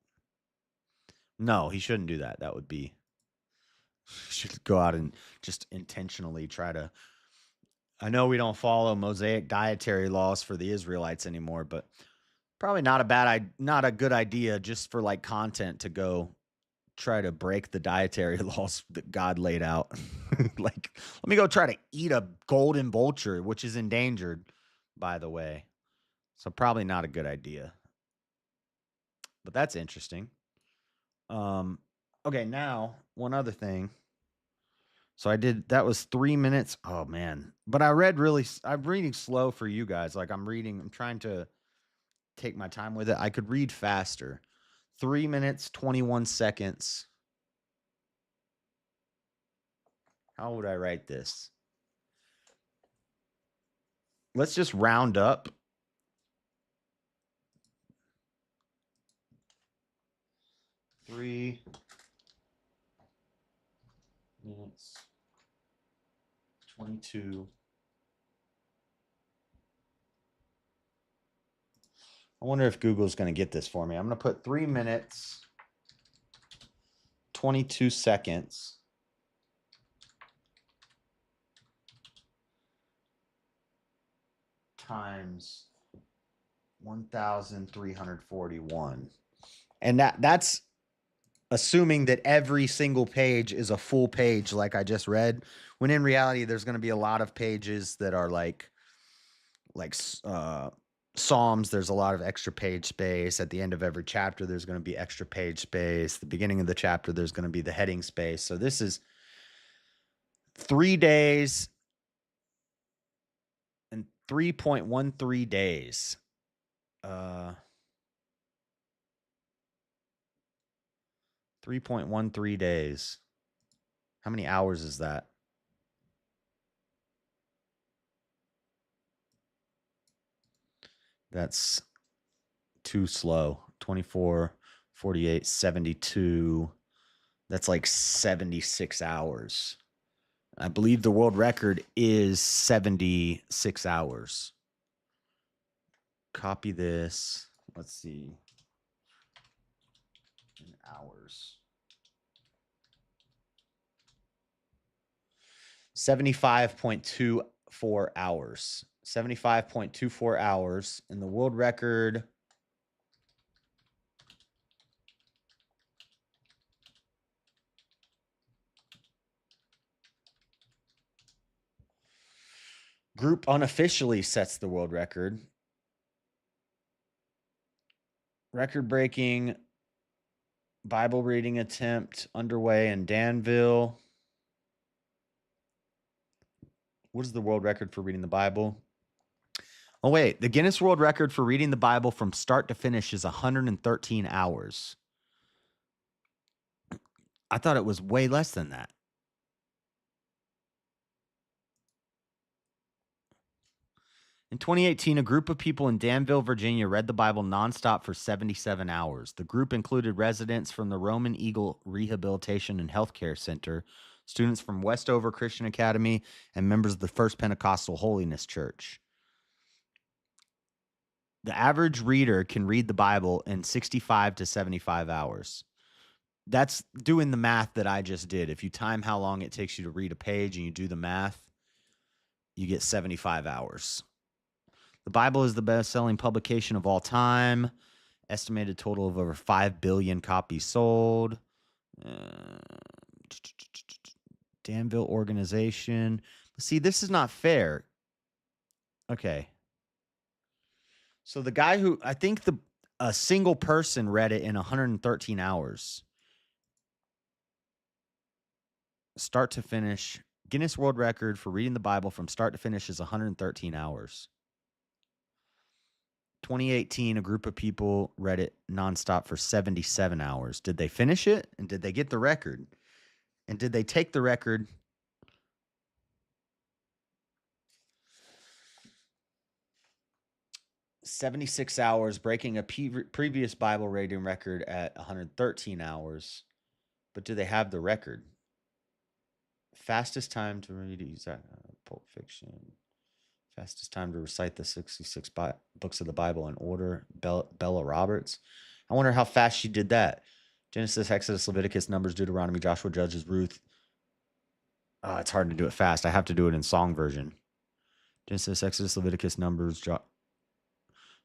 No, he shouldn't do that. That would be should go out and just intentionally try to. I know we don't follow Mosaic dietary laws for the Israelites anymore, but probably not a good idea just for like content to go try to break the dietary laws that God laid out. Like, let me go try to eat a golden vulture, which is endangered, by the way. So probably not a good idea. But that's interesting. Okay, now one other thing. So that was 3 minutes. Oh man. But I'm reading slow for you guys. Like I'm trying to take my time with it. I could read faster. 3 minutes, 21 seconds. How would I write this? Let's just round up. Three minutes, 22. I wonder if Google's going to get this for me. I'm going to put 3 minutes, 22 seconds times 1,341. And that's assuming that every single page is a full page like I just read, when in reality there's going to be a lot of pages that are like Psalms. There's a lot of extra page space. At the end of every chapter there's going to be extra page space. The beginning of the chapter there's going to be the heading space. So this is 3 days and 3.13 days. 3.13 days. How many hours is that? That's too slow. 24, 48, 72. That's like 76 hours. I believe the world record is 76 hours. Copy this. Let's see. In hours. 75.24 hours. 75.24 hours. And the world record Group unofficially sets the world record. Record-breaking Bible reading attempt underway in Danville. What is the world record for reading the Bible? Oh, wait. The Guinness World Record for reading the Bible from start to finish is 113 hours. I thought it was way less than that. In 2018, a group of people in Danville, Virginia, read the Bible nonstop for 77 hours. The group included residents from the Roman Eagle Rehabilitation and Healthcare Center, students from Westover Christian Academy, and members of the First Pentecostal Holiness Church. The average reader can read the Bible in 65 to 75 hours. That's doing the math that I just did. If you time how long it takes you to read a page and you do the math, you get 75 hours. The Bible is the best-selling publication of all time. Estimated total of over 5 billion copies sold. Danville organization. See, this is not fair. Okay. So the guy who, I think a single person read it in 113 hours. Start to finish. Guinness World Record for reading the Bible from start to finish is 113 hours. 2018, a group of people read it nonstop for 77 hours. Did they finish it? And did they get the record? And did they take the record? $76 hours, breaking a previous Bible reading record at 113 hours. But do they have the record? Fastest time to read Pulp Fiction. Fastest time to recite the 66 books of the Bible in order. Bella Roberts. I wonder how fast she did that. Genesis, Exodus, Leviticus, Numbers, Deuteronomy, Joshua, Judges, Ruth. Oh, it's hard to do it fast. I have to do it in song version. Genesis, Exodus, Leviticus, Numbers,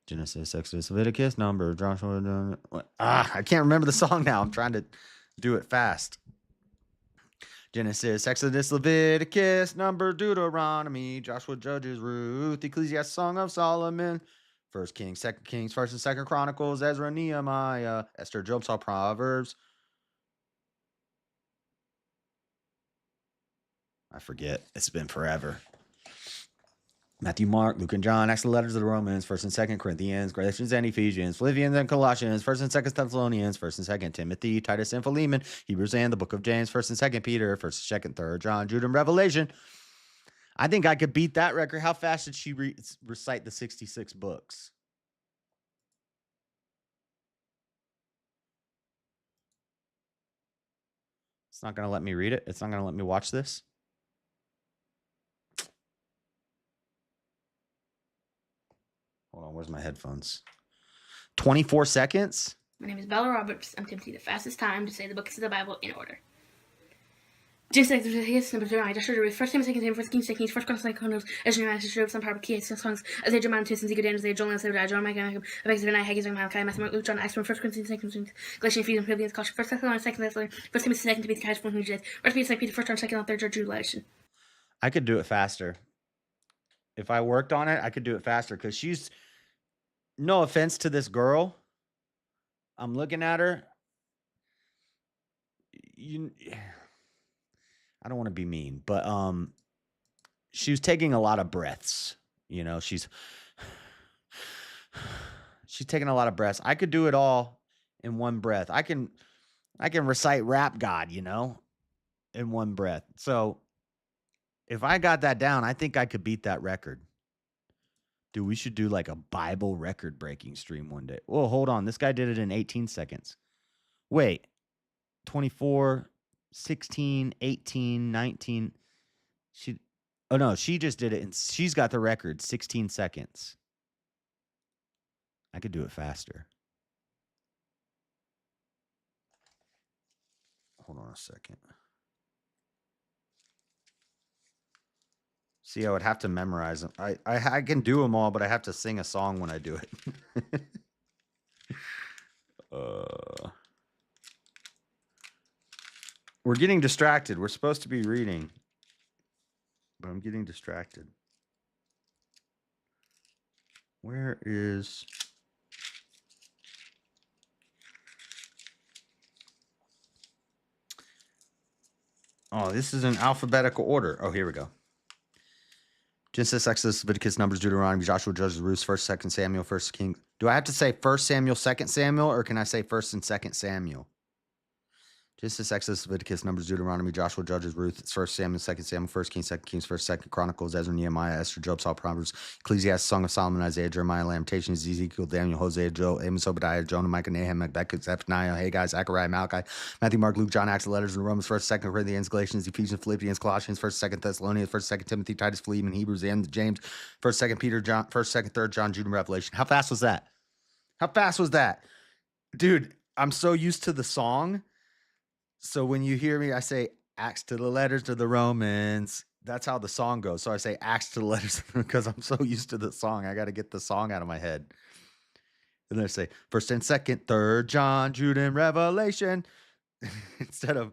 Genesis, Exodus, Leviticus, Numbers, Joshua. I can't remember the song now. I'm trying to do it fast. Genesis, Exodus, Leviticus, Numbers, Deuteronomy, Joshua, Judges, Ruth, Ecclesiastes, Song of Solomon, 1 Kings, 2 Kings, 1 and 2 Chronicles, Ezra, Nehemiah, Esther, Job, Psalm, Proverbs. I forget. It's been forever. Matthew, Mark, Luke, and John, Acts, the letters of the Romans, 1 and 2 Corinthians, Galatians and Ephesians, Philippians and Colossians, 1 and 2 Thessalonians, 1 and 2 Timothy, Titus and Philemon, Hebrews and the book of James, 1 and 2 Peter, 1 and 2 3 John, Jude and Revelation. I think I could beat that record. How fast did she recite the 66 books? It's not going to let me read it. It's not going to let me watch this. Hold on, where's my headphones? 24 seconds? My name is Bella Roberts. I'm attempting the fastest time to say the books of the Bible in order. Genesis, Leviticus, Numbers, Deuteronomy, Joshua, Ruth, 1 Timothy, 2 Timothy, 1 Kings, 2 Kings, 1 Chronicles, Chronicles, Ezra, Nehemiah, Job, Psalm, Proverbs, Key, Songs, Isaiah, Jeremiah, Ezekiel, Daniel, Isaiah, Joel, Isaiah, John, Micah, Habakkuk, Zephaniah, Haggai, Malachi, Matthew, Mark, Luke, John, Acts, 1 Corinthians, 2 Corinthians, Galatians, Ephesians, Philippians, Colossians, 1 Thessalonians, 2 Thessalonians, 1 Timothy, 2 Timothy, Titus, 1 James, 1 Peter, 2 Peter, 1 John, 2 3 Jude, Revelation. I could do it faster. If I worked on it, I could do it faster because she's, no offense to this girl. I'm looking at her. I don't want to be mean, but she was taking a lot of breaths. You know, she's taking a lot of breaths. I could do it all in one breath. I can recite Rap God, you know, in one breath. So if I got that down, I think I could beat that record. Dude, we should do like a Bible record breaking stream one day. Well, hold on. This guy did it in 18 seconds. Wait, 24, 16, 18, 19. She just did it and she's got the record, 16 seconds. I could do it faster. Hold on a second. See, I would have to memorize them. I can do them all, but I have to sing a song when I do it. We're getting distracted. We're supposed to be reading, but I'm getting distracted. Where is... Oh, this is in alphabetical order. Oh, here we go. Genesis, Exodus, Leviticus, Numbers, Deuteronomy, Joshua, Judges, Ruth, 1st, 2nd Samuel, 1st King. Do I have to say 1st Samuel, 2nd Samuel, or can I say 1st and 2nd Samuel? Genesis, Exodus, Leviticus, Numbers, Deuteronomy, Joshua, Judges, Ruth, 1st Samuel, 2nd Samuel, 1st Kings, 2nd Kings, 1st, 2nd Chronicles, Ezra, Nehemiah, Esther, Job, Saul, Proverbs, Ecclesiastes, Song of Solomon, Isaiah, Jeremiah, Lamentations, Ezekiel, Daniel, Hosea, Joel, Amos, Obadiah, Jonah, Micah, Nahum, Habakkuk, Zephaniah, Haggai, Zechariah, Malachi, Matthew, Mark, Luke, John, Acts, the letters, and Romans, 1st, 2nd Corinthians, Galatians, Ephesians, Philippians, Colossians, 1st, 2nd Thessalonians, 1st, 2nd Timothy, Titus, Philemon, Hebrews, and James, 1st, 2nd Peter, John, 1st, 2nd, 3rd John, Jude, and Revelation. How fast was that? How fast was that? Dude, I'm so used to the song. So when you hear me, I say Acts to the letters to the Romans. That's how the song goes. So I say Acts to the letters because I'm so used to the song. I got to get the song out of my head. And then I say 1st and 2nd, 3rd John, Jude, and Revelation. Instead of,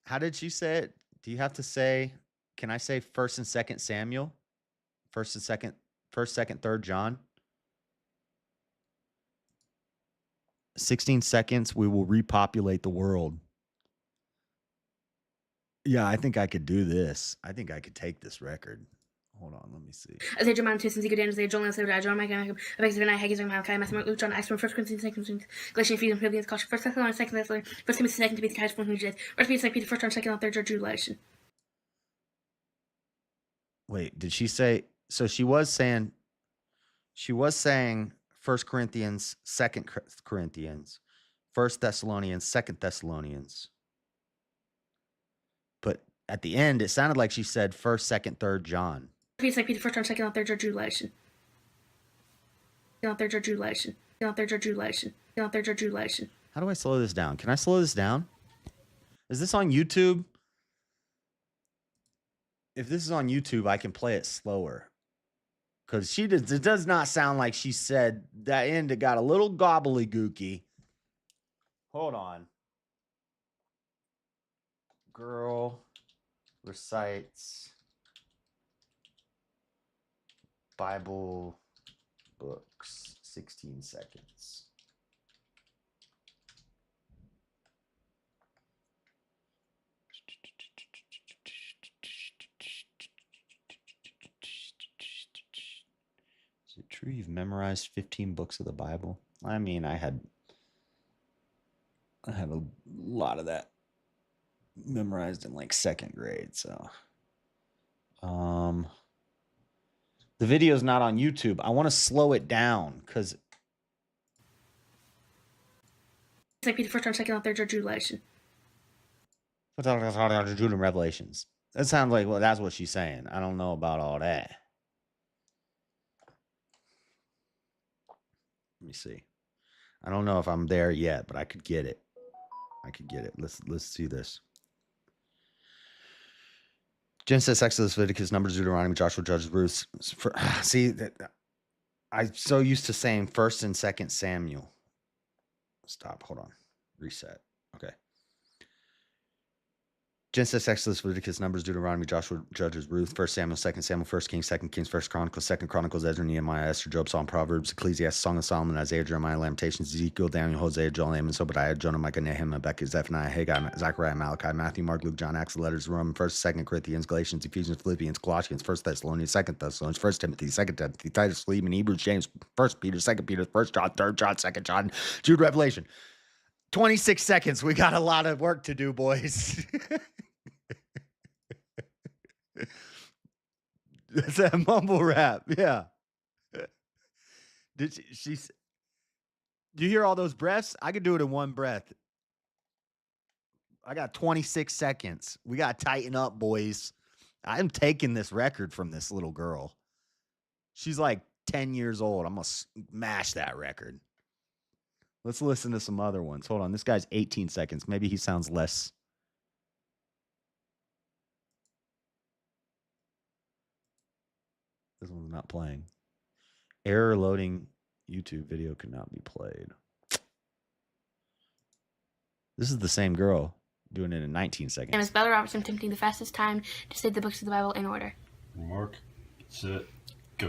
how did she say it? Do you have to say, can I say 1st and 2nd Samuel? 1st and 2nd, 1st, 2nd, 3rd John? 16 seconds, we will repopulate the world. Yeah, I think I could do this. I think I could take this record. Hold on, let me see. Isaiah, Jeremiah, Ezekiel, Daniel, Isaiah, Joel, Obadiah, John, Micah, Habakkuk, Zephaniah, Haggai, Zechariah, Malachi, Matthew, Mark, Luke, John, Acts, 1st Corinthians, 2nd Corinthians, Galatians, Ephesians, Philippians, Colossians, 1st Thessalonians, 2nd Thessalonians, 1st Timothy, 2nd Timothy, Titus, 1st Peter, 1st Peter, 1st John, 2nd, 3rd John, Jude, Revelation. Wait, did she say? So she was saying 1st Corinthians, 2nd Corinthians, 1st Thessalonians, 2nd Thessalonians. But at the end, it sounded like she said 1st, 2nd, 3rd John. Peter, 1st John, 2nd, 3rd John, Jude, Revelation. 3rd John, Jude, Revelation. 3rd John, Jude, Revelation. 3rd John, Jude, Revelation. How do I slow this down? Can I slow this down? Is this on YouTube? If this is on YouTube, I can play it slower. Because it does not sound like she said that end. It got a little gobbledygooky. Hold on. Girl recites Bible books, 16 seconds. Is it true you've memorized 15 books of the Bible? I mean, I had a lot of that memorized in like 2nd grade, so the video's not on YouTube. I want to slow it down because Peter, 1st John, 2nd, 3rd John, Jude, Revelation. Jude and Revelations. That sounds like, well, that's what she's saying. I don't know about all that. Let me see. I don't know if I'm there yet, but I could get it. Let's see this. Genesis, Exodus, Leviticus, Numbers, Deuteronomy, Joshua, Judges, Ruth. I'm so used to saying 1st and 2nd Samuel. Stop. Hold on. Reset. Okay. Genesis, Exodus, Leviticus, Numbers, Deuteronomy, Joshua, Judges, Ruth, 1st Samuel, 2nd Samuel, 1st Kings, 2nd Kings, 1st Chronicles, 2nd Chronicles, Ezra, Nehemiah, Esther, Job, Psalm, Proverbs, Ecclesiastes, Song of Solomon, Isaiah, Jeremiah, Lamentations, Ezekiel, Daniel, Hosea, Joel, Amos, Obadiah, Jonah, Micah, Nahum, Habakkuk, Zephaniah, Haggai, Zechariah, Malachi, Matthew, Mark, Luke, John, Acts, the letters, Romans, 1st, 2nd Corinthians, Galatians, Ephesians, Philippians, Colossians, 1st Thessalonians, 2nd Thessalonians, 1st Timothy, 2nd Timothy, Titus, Philemon, Hebrews, James, 1st Peter, 2nd Peter, 1st John, 3rd John, 2nd John, Jude, Revelation. 26 seconds. We got a lot of work to do, boys. It's a mumble rap. Yeah. Did she do you hear all those breaths? I could do it in one breath. I got 26 seconds. We got to tighten up, boys. I'm taking this record from this little girl. She's like 10 years old. I'm going to smash that record. Let's listen to some other ones. Hold on. This guy's 18 seconds. Maybe he sounds less. This one's not playing. Error loading YouTube video cannot be played. This is the same girl doing it in 19 seconds. And it's Bella Robertson attempting the fastest time to say the books of the Bible in order. Mark, sit.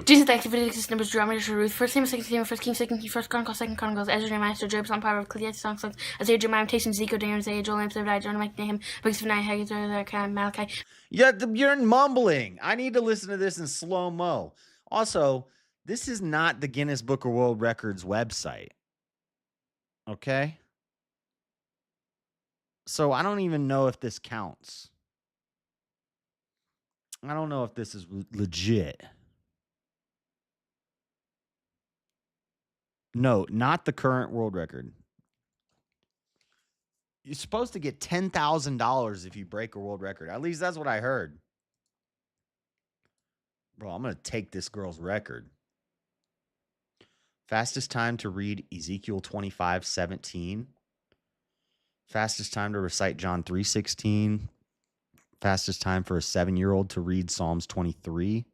Jesus acted Leviticus, Numbers, Deuteronomy, Ruth, 1 Samuel, 2 Samuel, 1 Kings, 2 Kings, 1 Chronicles, 2 Chronicles, Ezra, Nehemiah, Job, Psalm, Proverbs, Ecclesiastes, Songs, Isaiah, Jeremiah, Lamentations, Ezekiel, Daniel, Isaiah, Joel, Obadiah, Jonah, Micah, Nahum, Books of Nehemiah, Malachi. Yeah, you're mumbling. I need to listen to this in slow-mo. Also, this is not the Guinness Book of World Records website. Okay? So I don't even know if this counts. I don't know if this is legit. No, not the current world record. You're supposed to get $10,000 if you break a world record. At least that's what I heard. Bro, I'm going to take this girl's record. Fastest time to read Ezekiel 25:17. Fastest time to recite John 3:16. Fastest time for a 7-year-old to read Psalms 23.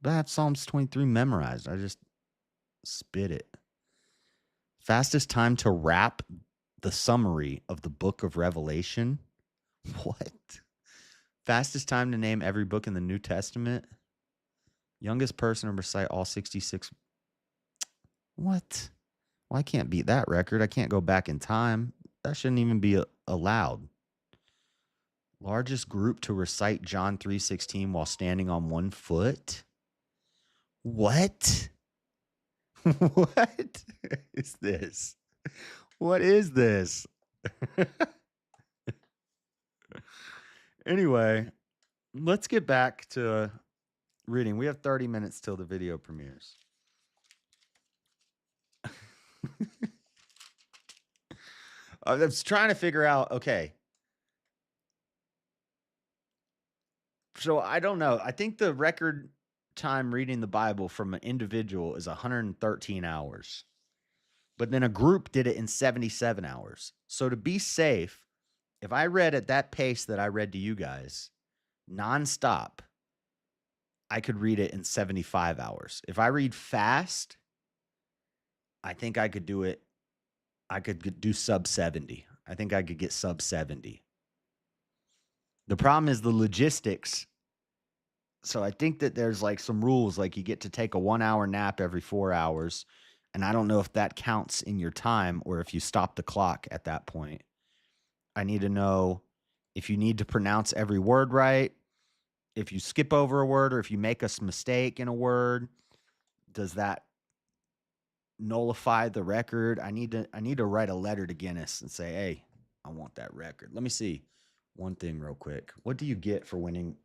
But I have Psalms 23 memorized. I just spit it. Fastest time to rap the summary of the book of Revelation. What? Fastest time to name every book in the New Testament. Youngest person to recite all 66. What? Well, I can't beat that record. I can't go back in time. That shouldn't even be allowed. Largest group to recite John 3:16 while standing on one foot. What? What is this? What is this? Anyway, let's get back to reading. We have 30 minutes till the video premieres. I was trying to figure out, okay. So I don't know. I think the record time reading the Bible from an individual is 113 hours. But then a group did it in 77 hours. So to be safe, if I read at that pace that I read to you guys, nonstop, I could read it in 75 hours. If I read fast, I think I could do it. I could do sub 70. I think I could get sub 70. The problem is the logistics. So I think that there's like some rules, like you get to take a 1-hour nap every 4 hours. And I don't know if that counts in your time or if you stop the clock at that point. I need to know if you need to pronounce every word right, if you skip over a word, or if you make a mistake in a word, does that nullify the record? I need to write a letter to Guinness and say, hey, I want that record. Let me see one thing real quick. What do you get for winning?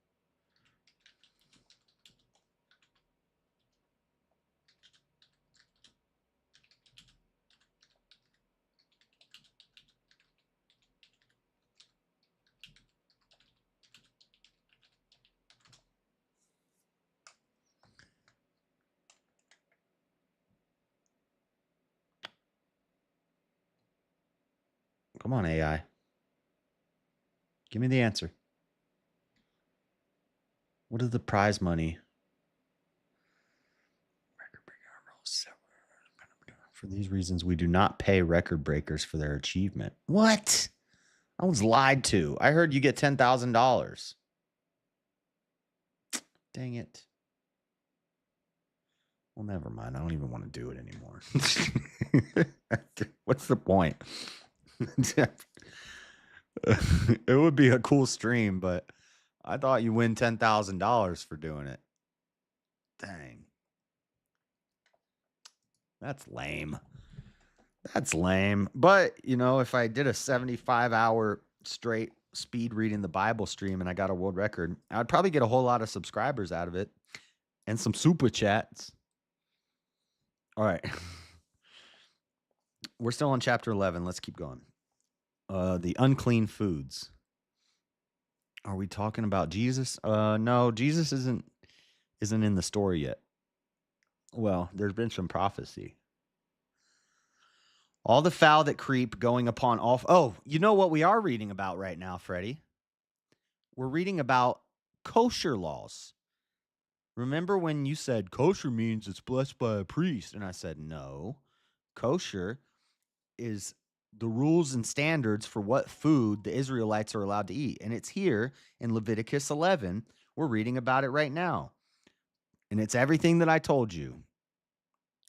Come on, AI. Give me the answer. What is the prize money? For these reasons, we do not pay record breakers for their achievement. What? I was lied to. I heard you get $10,000. Dang it. Well, never mind. I don't even want to do it anymore. What's the point? It would be a cool stream, but I thought you win $10,000 for doing it. Dang. That's lame. That's lame. But, if I did a 75-hour straight speed reading the Bible stream and I got a world record, I'd probably get a whole lot of subscribers out of it and some super chats. All right. We're still on chapter 11. Let's keep going. The unclean foods. Are we talking about Jesus? No, Jesus isn't in the story yet. Well, there's been some prophecy. All the fowl that creep going upon all. Oh, you know what we are reading about right now, Freddie? We're reading about kosher laws. Remember when you said kosher means it's blessed by a priest? And I said, no. Kosher is the rules and standards for what food the Israelites are allowed to eat. And it's here in Leviticus 11. We're reading about it right now. And it's everything that I told you.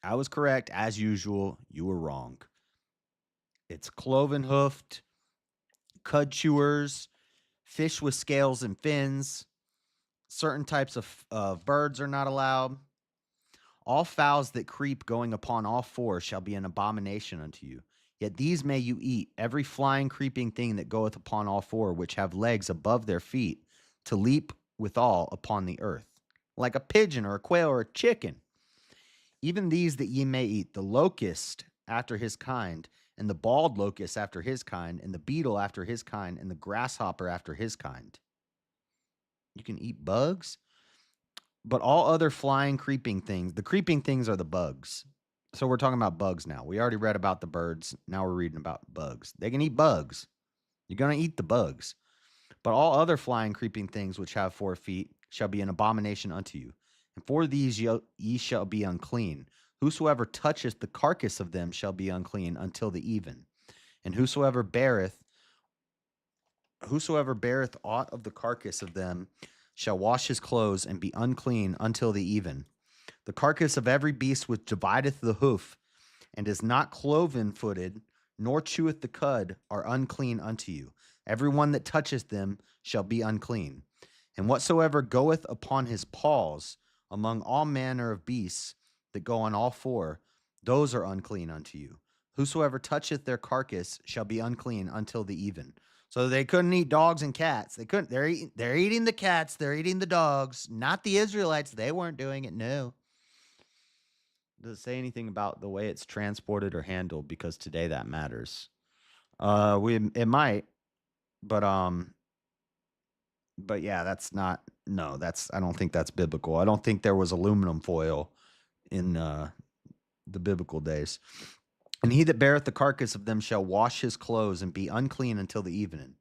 I was correct. As usual, you were wrong. It's cloven hoofed, cud chewers, fish with scales and fins. Certain types of birds are not allowed. All fowls that creep going upon all four shall be an abomination unto you. Yet these may you eat, every flying, creeping thing that goeth upon all four, which have legs above their feet, to leap withal upon the earth, like a pigeon or a quail or a chicken. Even these that ye may eat, the locust after his kind, and the bald locust after his kind, and the beetle after his kind, and the grasshopper after his kind. You can eat bugs, but all other flying, creeping things, the creeping things are the bugs. So we're talking about bugs now. We already read about the birds. Now we're reading about bugs. They can eat bugs. You're going to eat the bugs. But all other flying, creeping things which have 4 feet shall be an abomination unto you. And for these ye shall be unclean. Whosoever toucheth the carcass of them shall be unclean until the even. And whosoever beareth aught of the carcass of them shall wash his clothes and be unclean until the even. The carcass of every beast which divideth the hoof, and is not cloven footed, nor cheweth the cud, are unclean unto you. Every one that toucheth them shall be unclean. And whatsoever goeth upon his paws among all manner of beasts that go on all four, those are unclean unto you. Whosoever toucheth their carcass shall be unclean until the even. So they couldn't eat dogs and cats. They couldn't. They're eating the cats. They're eating the dogs. Not the Israelites. They weren't doing it. No. Does it say anything about the way it's transported or handled? Because today that matters. It might, but yeah, that's not. No, that's. I don't think that's biblical. I don't think there was aluminum foil in the biblical days. And he that beareth the carcass of them shall wash his clothes and be unclean until the evening.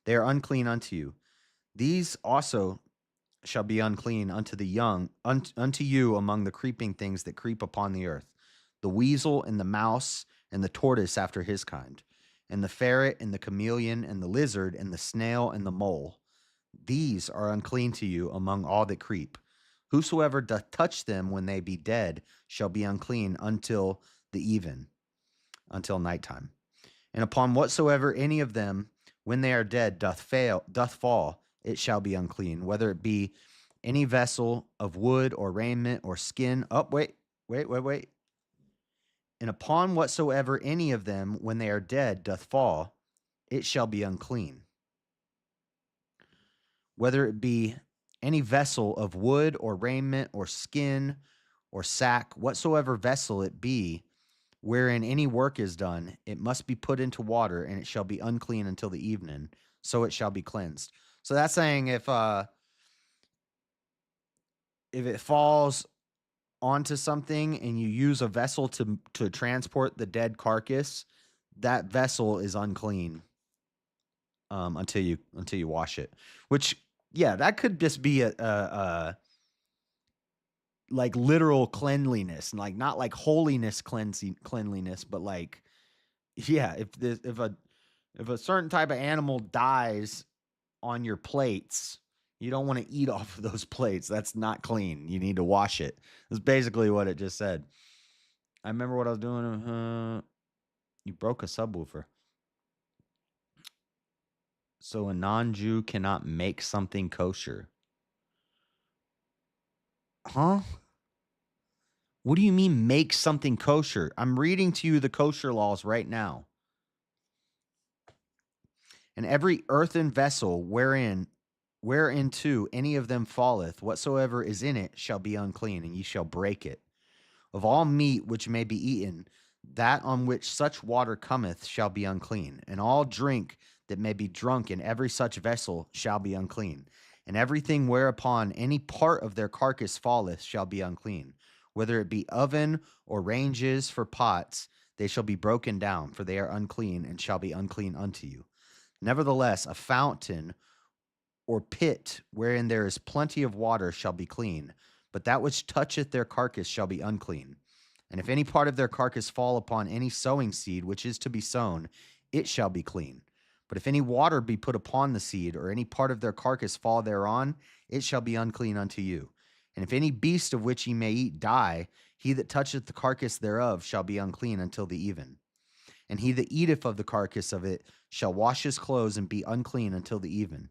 They are unclean unto you. These also shall be unclean unto the young, unto you among the creeping things that creep upon the earth, the weasel and the mouse and the tortoise after his kind, and the ferret and the chameleon and the lizard and the snail and the mole. These are unclean to you among all that creep. Whosoever doth touch them when they be dead shall be unclean until the even, until nighttime. And upon whatsoever any of them, when they are dead, doth fall, it shall be unclean, whether it be any vessel of wood or raiment or skin. Wait. And upon whatsoever any of them, when they are dead, doth fall, it shall be unclean. Whether it be any vessel of wood or raiment or skin or sack, whatsoever vessel it be, wherein any work is done, it must be put into water, and it shall be unclean until the evening, so it shall be cleansed. So that's saying if it falls onto something and you use a vessel to transport the dead carcass, that vessel is unclean until you wash it. Which, yeah, that could just be a like literal cleanliness, like not like holiness cleanliness, but like, yeah, if a certain type of animal dies on your plates, you don't want to eat off of those plates. That's not clean. You need to wash it. That's basically what it just said. I remember what I was doing. You broke a subwoofer. So a non-Jew cannot make something kosher. Huh? What do you mean make something kosher? I'm reading to you the kosher laws right now. And every earthen vessel whereinto any of them falleth, whatsoever is in it shall be unclean, and ye shall break it. Of all meat which may be eaten, that on which such water cometh shall be unclean, and all drink that may be drunk in every such vessel shall be unclean. And everything whereupon any part of their carcass falleth shall be unclean, whether it be oven or ranges for pots, they shall be broken down, for they are unclean, and shall be unclean unto you. Nevertheless, a fountain or pit wherein there is plenty of water shall be clean, but that which toucheth their carcass shall be unclean. And if any part of their carcass fall upon any sowing seed which is to be sown, it shall be clean. But if any water be put upon the seed, or any part of their carcass fall thereon, it shall be unclean unto you. And if any beast of which ye may eat die, he that toucheth the carcass thereof shall be unclean until the even. And he that eateth of the carcass of it shall wash his clothes and be unclean until the even.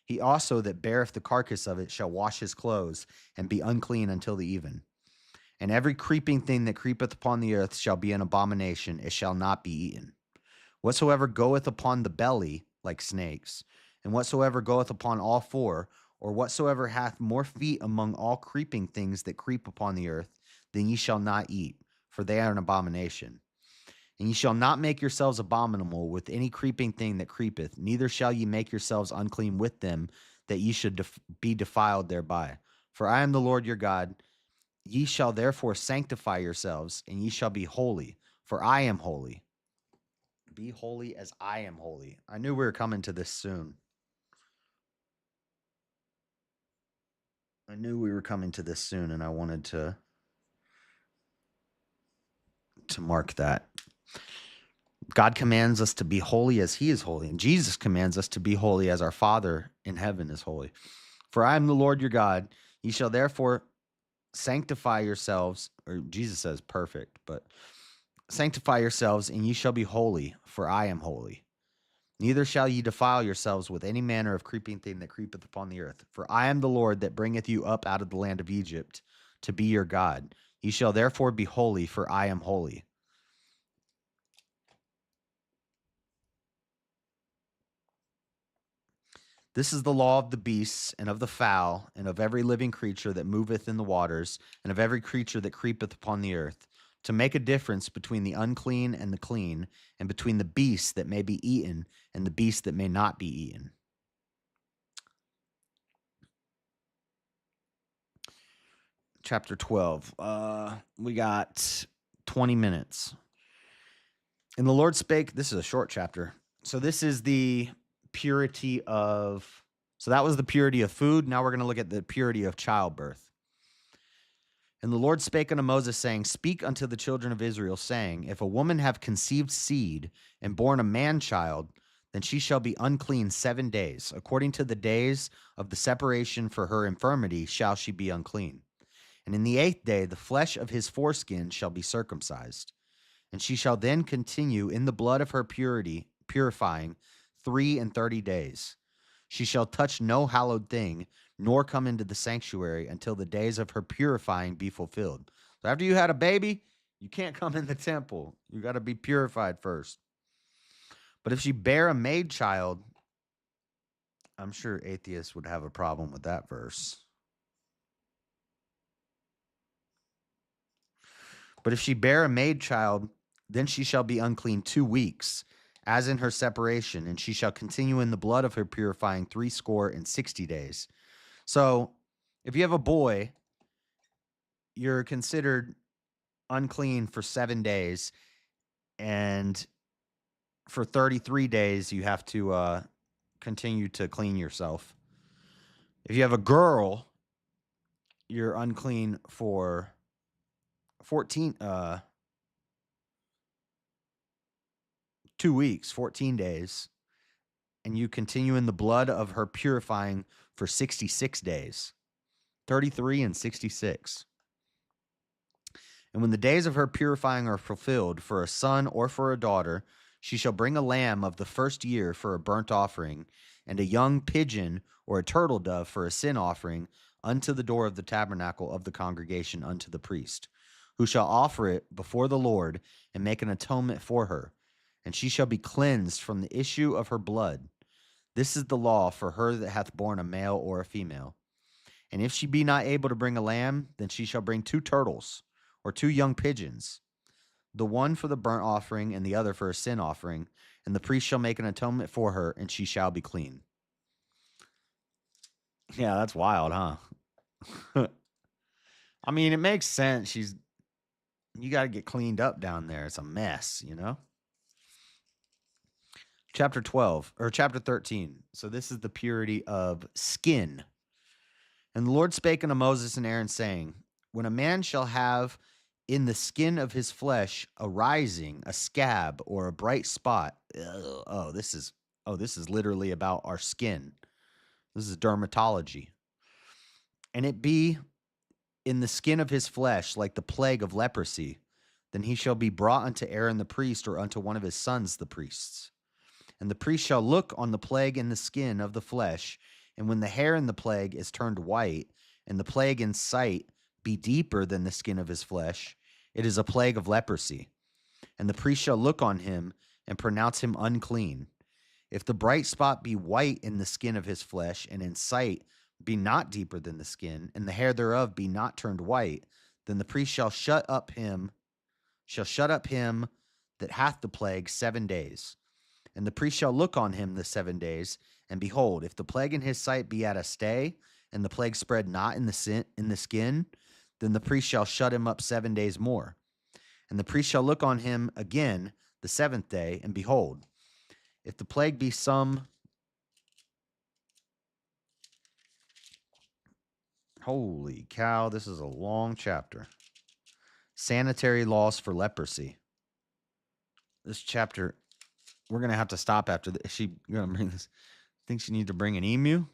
He also that beareth the carcass of it shall wash his clothes and be unclean until the even. And every creeping thing that creepeth upon the earth shall be an abomination, it shall not be eaten. Whatsoever goeth upon the belly, like snakes, and whatsoever goeth upon all four, or whatsoever hath more feet among all creeping things that creep upon the earth, then ye shall not eat, for they are an abomination. And ye shall not make yourselves abominable with any creeping thing that creepeth, neither shall ye make yourselves unclean with them, that ye should be defiled thereby. For I am the Lord your God. Ye shall therefore sanctify yourselves, and ye shall be holy, for I am holy. Be holy as I am holy. I knew we were coming to this soon. And I wanted to mark that. God commands us to be holy as he is holy, and Jesus commands us to be holy as our Father in heaven is holy. For I am the Lord your God. Ye shall therefore sanctify yourselves, or Jesus says perfect, but sanctify yourselves, and ye shall be holy, for I am holy. Neither shall ye defile yourselves with any manner of creeping thing that creepeth upon the earth. For I am the Lord that bringeth you up out of the land of Egypt to be your God. Ye shall therefore be holy, for I am holy. This is the law of the beasts, and of the fowl, and of every living creature that moveth in the waters, and of every creature that creepeth upon the earth, to make a difference between the unclean and the clean, and between the beasts that may be eaten and the beasts that may not be eaten. Chapter 12. We got 20 minutes. And the Lord spake, this is a short chapter. So this is the purity of, so that was the purity of food. Now we're going to look at the purity of childbirth. And the Lord spake unto Moses, saying, Speak unto the children of Israel, saying, If a woman have conceived seed and born a man child, then she shall be unclean 7 days. According to the days of the separation for her infirmity shall she be unclean. And in the 8th day the flesh of his foreskin shall be circumcised. And she shall then continue in the blood of her purity, purifying 33 days. She shall touch no hallowed thing, nor come into the sanctuary until the days of her purifying be fulfilled. So after you had a baby, you can't come in the temple. You got to be purified first. But if she bear a maid child, I'm sure atheists would have a problem with that verse. But if she bear a maid child, then she shall be unclean 2 weeks, as in her separation, and she shall continue in the blood of her purifying 60 days. So if you have a boy, you're considered unclean for 7 days, and for 33 days, you have to continue to clean yourself. If you have a girl, you're unclean for 2 weeks, 14 days, and you continue in the blood of her purifying for 66 days, 33 and 66. And when the days of her purifying are fulfilled, for a son or for a daughter, she shall bring a lamb of the first year for a burnt offering, and a young pigeon or a turtle dove for a sin offering unto the door of the tabernacle of the congregation unto the priest, who shall offer it before the Lord and make an atonement for her. And she shall be cleansed from the issue of her blood. This is the law for her that hath borne a male or a female. And if she be not able to bring a lamb, then she shall bring 2 turtles or 2 young pigeons, the one for the burnt offering and the other for a sin offering. And the priest shall make an atonement for her, and she shall be clean. Yeah, that's wild, huh? I mean, it makes sense. You got to get cleaned up down there. It's a mess, you know? Chapter 13. So this is the purity of skin. And the Lord spake unto Moses and Aaron, saying, When a man shall have in the skin of his flesh a rising, a scab, or a bright spot. This is literally about our skin. This is dermatology. And it be in the skin of his flesh like the plague of leprosy, then he shall be brought unto Aaron the priest, or unto one of his sons the priests. And the priest shall look on the plague in the skin of the flesh, and when the hair in the plague is turned white, and the plague in sight be deeper than the skin of his flesh, it is a plague of leprosy. And the priest shall look on him and pronounce him unclean. If the bright spot be white in the skin of his flesh, and in sight be not deeper than the skin, and the hair thereof be not turned white, then the priest shall shut up him that hath the plague 7 days. And the priest shall look on him the 7 days, and behold, if the plague in his sight be at a stay, and the plague spread not in the skin, then the priest shall shut him up 7 days more. And the priest shall look on him again the 7th day, and behold, if the plague be some... Holy cow, this is a long chapter. Sanitary laws for leprosy. This chapter, we're going to have to stop after this. Is she going to bring this? Think she needs to bring an emu?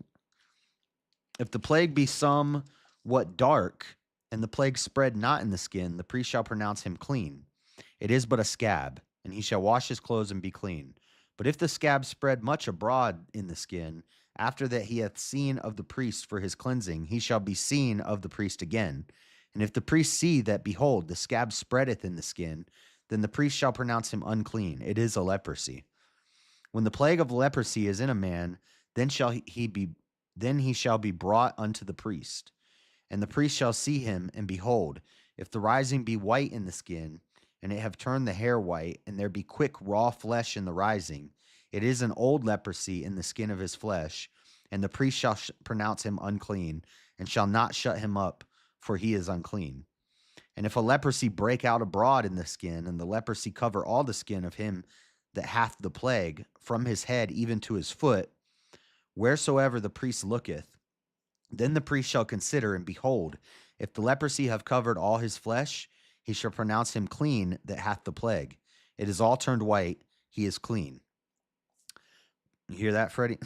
If the plague be somewhat dark, and the plague spread not in the skin, the priest shall pronounce him clean. It is but a scab, and he shall wash his clothes and be clean. But if the scab spread much abroad in the skin, after that he hath seen of the priest for his cleansing, he shall be seen of the priest again. And if the priest see that, behold, the scab spreadeth in the skin, then the priest shall pronounce him unclean. It is a leprosy. When the plague of leprosy is in a man, then he shall be brought unto the priest. And the priest shall see him, and behold, if the rising be white in the skin, and it have turned the hair white, and there be quick raw flesh in the rising, it is an old leprosy in the skin of his flesh, and the priest shall pronounce him unclean, and shall not shut him up, for he is unclean. And if a leprosy break out abroad in the skin, and the leprosy cover all the skin of him that hath the plague, from his head even to his foot, wheresoever the priest looketh, then the priest shall consider, and behold, if the leprosy have covered all his flesh, he shall pronounce him clean that hath the plague. It is all turned white, he is clean. You hear that, Freddie?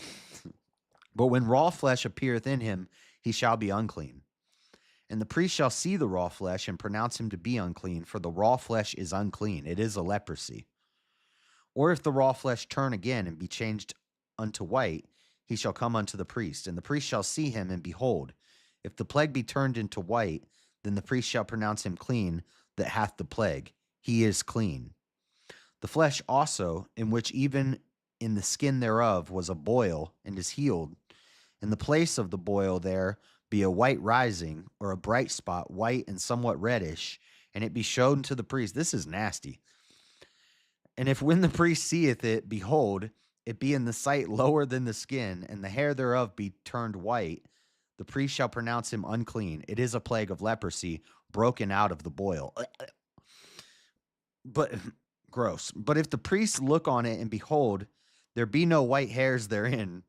But when raw flesh appeareth in him, he shall be unclean. And the priest shall see the raw flesh, and pronounce him to be unclean, for the raw flesh is unclean. It is a leprosy. Or if the raw flesh turn again, and be changed unto white, he shall come unto the priest. And the priest shall see him, and behold, if the plague be turned into white, then the priest shall pronounce him clean that hath the plague. He is clean. The flesh also, in which even in the skin thereof was a boil, and is healed, in the place of the boil there be a white rising, or a bright spot, white and somewhat reddish, and it be shown to the priest. This is nasty. And if when the priest seeth it, behold, it be in the sight lower than the skin, and the hair thereof be turned white, the priest shall pronounce him unclean. It is a plague of leprosy, broken out of the boil. But gross. But if the priest look on it, and behold, there be no white hairs therein,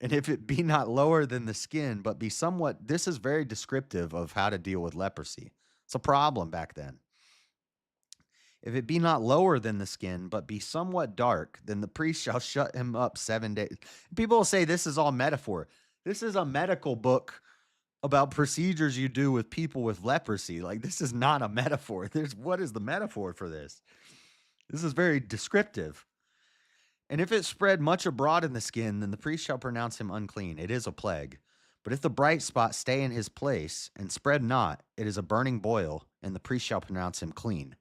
and if it be not lower than the skin, but be somewhat, this is very descriptive of how to deal with leprosy. It's a problem back then. If it be not lower than the skin, but be somewhat dark, then the priest shall shut him up 7 days. People will say this is all metaphor. This is a medical book about procedures you do with people with leprosy. Like, this is not a metaphor. What is the metaphor for this? This is very descriptive. And if it spread much abroad in the skin, then the priest shall pronounce him unclean. It is a plague. But if the bright spot stay in his place, and spread not, it is a burning boil, and the priest shall pronounce him clean.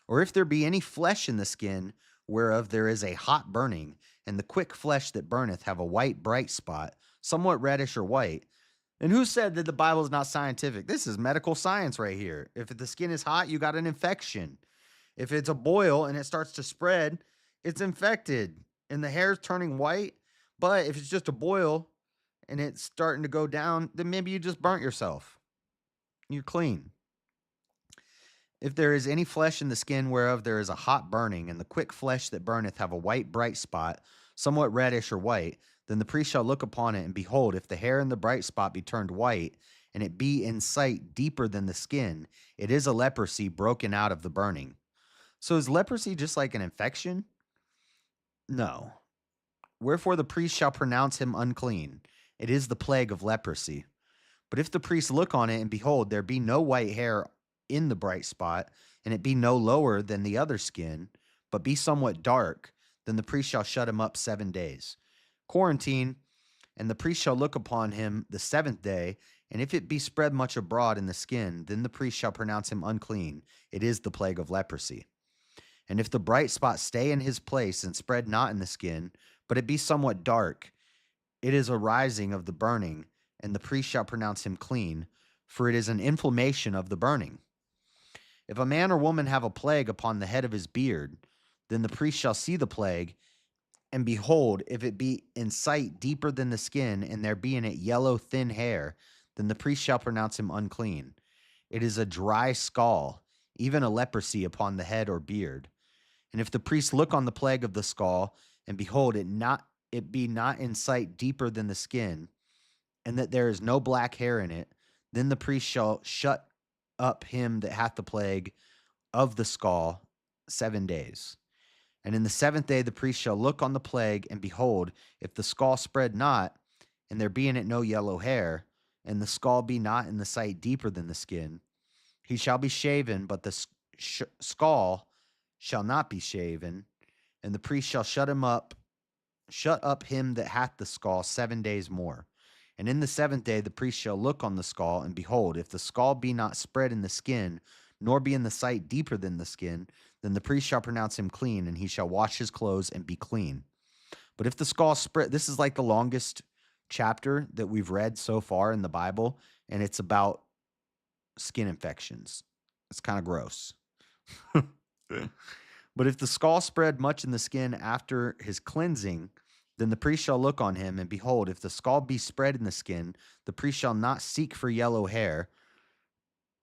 Or if there be any flesh in the skin, whereof there is a hot burning, and the quick flesh that burneth have a white bright spot, somewhat reddish or white. And who said that the Bible is not scientific? This is medical science right here. If the skin is hot, you got an infection. If it's a boil and it starts to spread, it's infected, and the hair's turning white. But if it's just a boil and it's starting to go down, then maybe you just burnt yourself. You're clean. If there is any flesh in the skin whereof there is a hot burning, and the quick flesh that burneth have a white bright spot, somewhat reddish or white, then the priest shall look upon it, and behold, if the hair in the bright spot be turned white, and it be in sight deeper than the skin, it is a leprosy broken out of the burning. So is leprosy just like an infection? No. Wherefore the priest shall pronounce him unclean. It is the plague of leprosy. But if the priest look on it, and behold, there be no white hair in the bright spot, and it be no lower than the other skin, but be somewhat dark, then the priest shall shut him up 7 days. Quarantine, and the priest shall look upon him the 7th day, and if it be spread much abroad in the skin, then the priest shall pronounce him unclean. It is the plague of leprosy. And if the bright spot stay in his place and spread not in the skin, but it be somewhat dark, it is a rising of the burning, and the priest shall pronounce him clean, for it is an inflammation of the burning. If a man or woman have a plague upon the head of his beard, then the priest shall see the plague, and behold, if it be in sight deeper than the skin, and there be in it yellow thin hair, then the priest shall pronounce him unclean. It is a dry scall, even a leprosy upon the head or beard. And if the priest look on the plague of the scall, and behold, it be not in sight deeper than the skin, and that there is no black hair in it, then the priest shall shut up him that hath the plague of the scall 7 days. And in the 7th day the priest shall look on the plague, and behold, if the scall spread not, and there be in it no yellow hair, and the scall be not in the sight deeper than the skin, he shall be shaven, but the scall shall not be shaven, and the priest shall shut up him that hath the scall 7 days more. And in the 7th day the priest shall look on the scall, and behold, if the scall be not spread in the skin, nor be in the sight deeper than the skin, then the priest shall pronounce him clean, and he shall wash his clothes and be clean. But if the scall spread, this is like the longest chapter that we've read so far in the Bible, and it's about skin infections. It's kind of gross. But if the scall spread much in the skin after his cleansing, then the priest shall look on him, and behold, if the scall be spread in the skin, the priest shall not seek for yellow hair,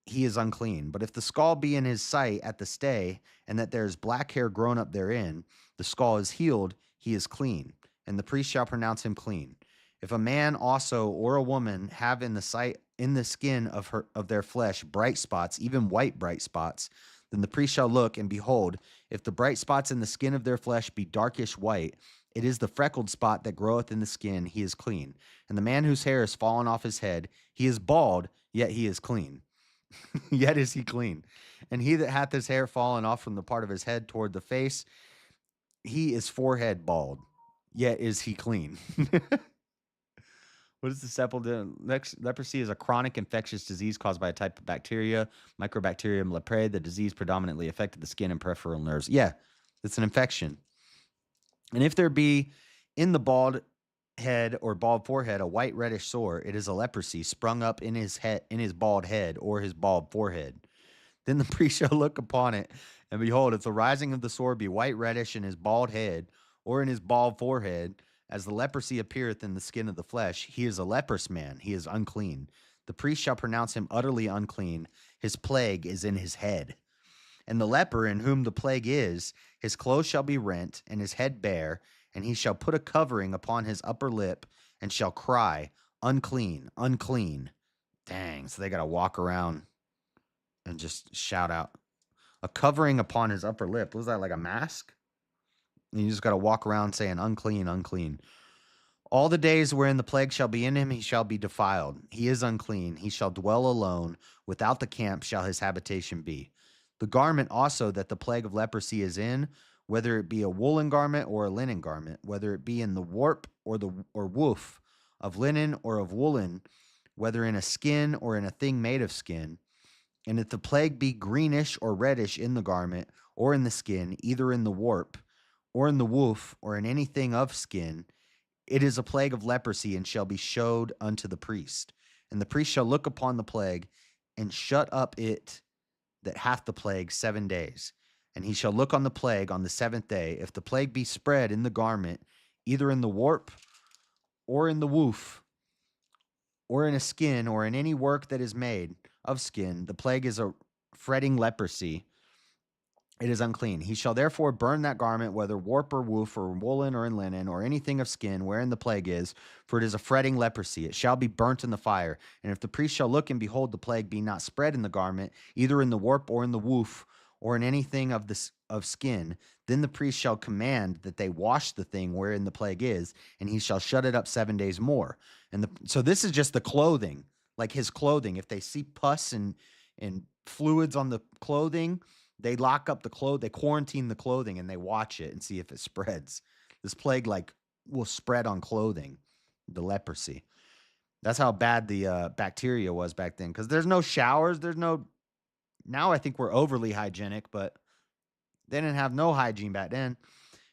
he is unclean. But if the scall be in his sight at the stay, and that there is black hair grown up therein, the scall is healed, he is clean, and the priest shall pronounce him clean. If a man also or a woman have in the skin of their flesh bright spots, even white bright spots, then the priest shall look, and behold, if the bright spots in the skin of their flesh be darkish white, it is the freckled spot that groweth in the skin, he is clean. And the man whose hair is fallen off his head, he is bald, yet he is clean. Yet is he clean. And he that hath his hair fallen off from the part of his head toward the face, he is forehead bald, yet is he clean. What is the sepulchre? Leprosy is a chronic infectious disease caused by a type of bacteria, Microbacterium leprae. The disease predominantly affected the skin and peripheral nerves. Yeah, it's an infection. And if there be in the bald head or bald forehead a white reddish sore, it is a leprosy sprung up in his bald head or his bald forehead. Then the priest shall look upon it, and behold, if the rising of the sore be white reddish in his bald head or in his bald forehead, as the leprosy appeareth in the skin of the flesh, he is a leprous man, he is unclean. The priest shall pronounce him utterly unclean. His plague is in his head. And the leper in whom the plague is, his clothes shall be rent, and his head bare, and he shall put a covering upon his upper lip, and shall cry, unclean, unclean. Dang, so they got to walk around and just shout out. A covering upon his upper lip. Was that like a mask? And you just got to walk around saying, unclean, unclean. All the days wherein the plague shall be in him, he shall be defiled. He is unclean. He shall dwell alone. Without the camp shall his habitation be. The garment also that the plague of leprosy is in, whether it be a woolen garment or a linen garment, whether it be in the warp or woof of linen or of woolen, whether in a skin or in a thing made of skin, and if the plague be greenish or reddish in the garment or in the skin, either in the warp or in the woof or in anything of skin, it is a plague of leprosy, and shall be showed unto the priest. And the priest shall look upon the plague, and shut up it that hath the plague 7 days. And he shall look on the plague on the 7th day. If the plague be spread in the garment, either in the warp or in the woof, or in a skin, or in any work that is made of skin, the plague is a fretting leprosy. It is unclean. He shall therefore burn that garment, whether warp or woof, or woolen, or in linen, or anything of skin, wherein the plague is, for it is a fretting leprosy. It shall be burnt in the fire. And if the priest shall look, and behold, the plague be not spread in the garment, either in the warp or in the woof, or in anything of skin, then the priest shall command that they wash the thing wherein the plague is, and he shall shut it up 7 days more. So this is just the clothing. like his clothing. If they see pus and fluids on the clothing, they lock up the they quarantine the clothing and they watch it and see if it spreads. This plague like will spread on clothing, the leprosy. That's how bad the bacteria was back then. Because there's no showers. There's no. Now I think we're overly hygienic, but they didn't have no hygiene back then.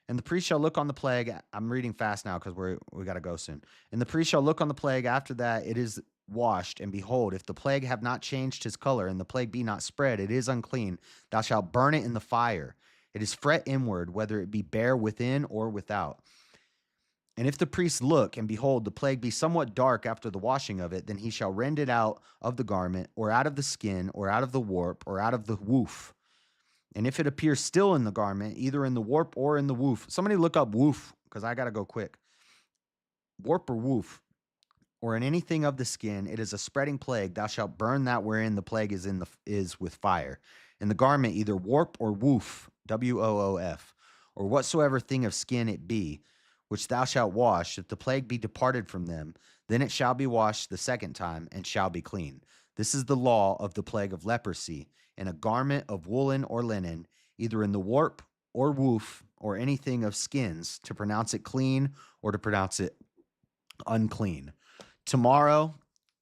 And the priest shall look on the plague. I'm reading fast now because we got to go soon. And the priest shall look on the plague after that it is washed. And behold, if the plague have not changed his color and the plague be not spread, it is unclean. Thou shalt burn it in the fire. It is fret inward, whether it be bare within or without. And if the priest look, and behold, the plague be somewhat dark after the washing of it, then he shall rend it out of the garment, or out of the skin, or out of the warp, or out of the woof. And if it appears still in the garment, either in the warp or in the woof. Somebody look up woof, because I got to go quick. Warp or woof, or in anything of the skin, it is a spreading plague. Thou shalt burn that wherein the plague is with fire. In the garment, either warp or woof, WOOF, or whatsoever thing of skin it be, which thou shalt wash, if the plague be departed from them, then it shall be washed the second time, and shall be clean. This is the law of the plague of leprosy, in a garment of woolen or linen, either in the warp or woof, or anything of skins, to pronounce it clean or to pronounce it unclean. Tomorrow,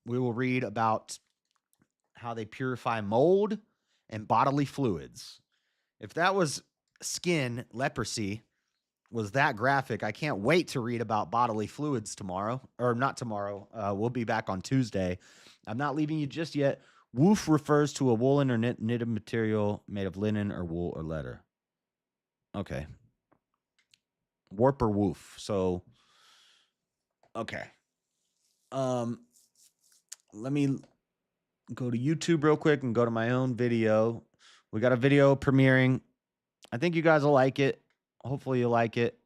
we will read about how they purify mold and bodily fluids. If that was skin, leprosy, was that graphic, I can't wait to read about bodily fluids tomorrow. Or not tomorrow. We'll be back on Tuesday. I'm not leaving you just yet. Woof refers to a woolen or knitted material made of linen or wool or leather. Okay. Warp or woof. So, okay. Let me go to YouTube real quick and go to my own video. We got a video premiering. I think you guys will like it. Hopefully you like it.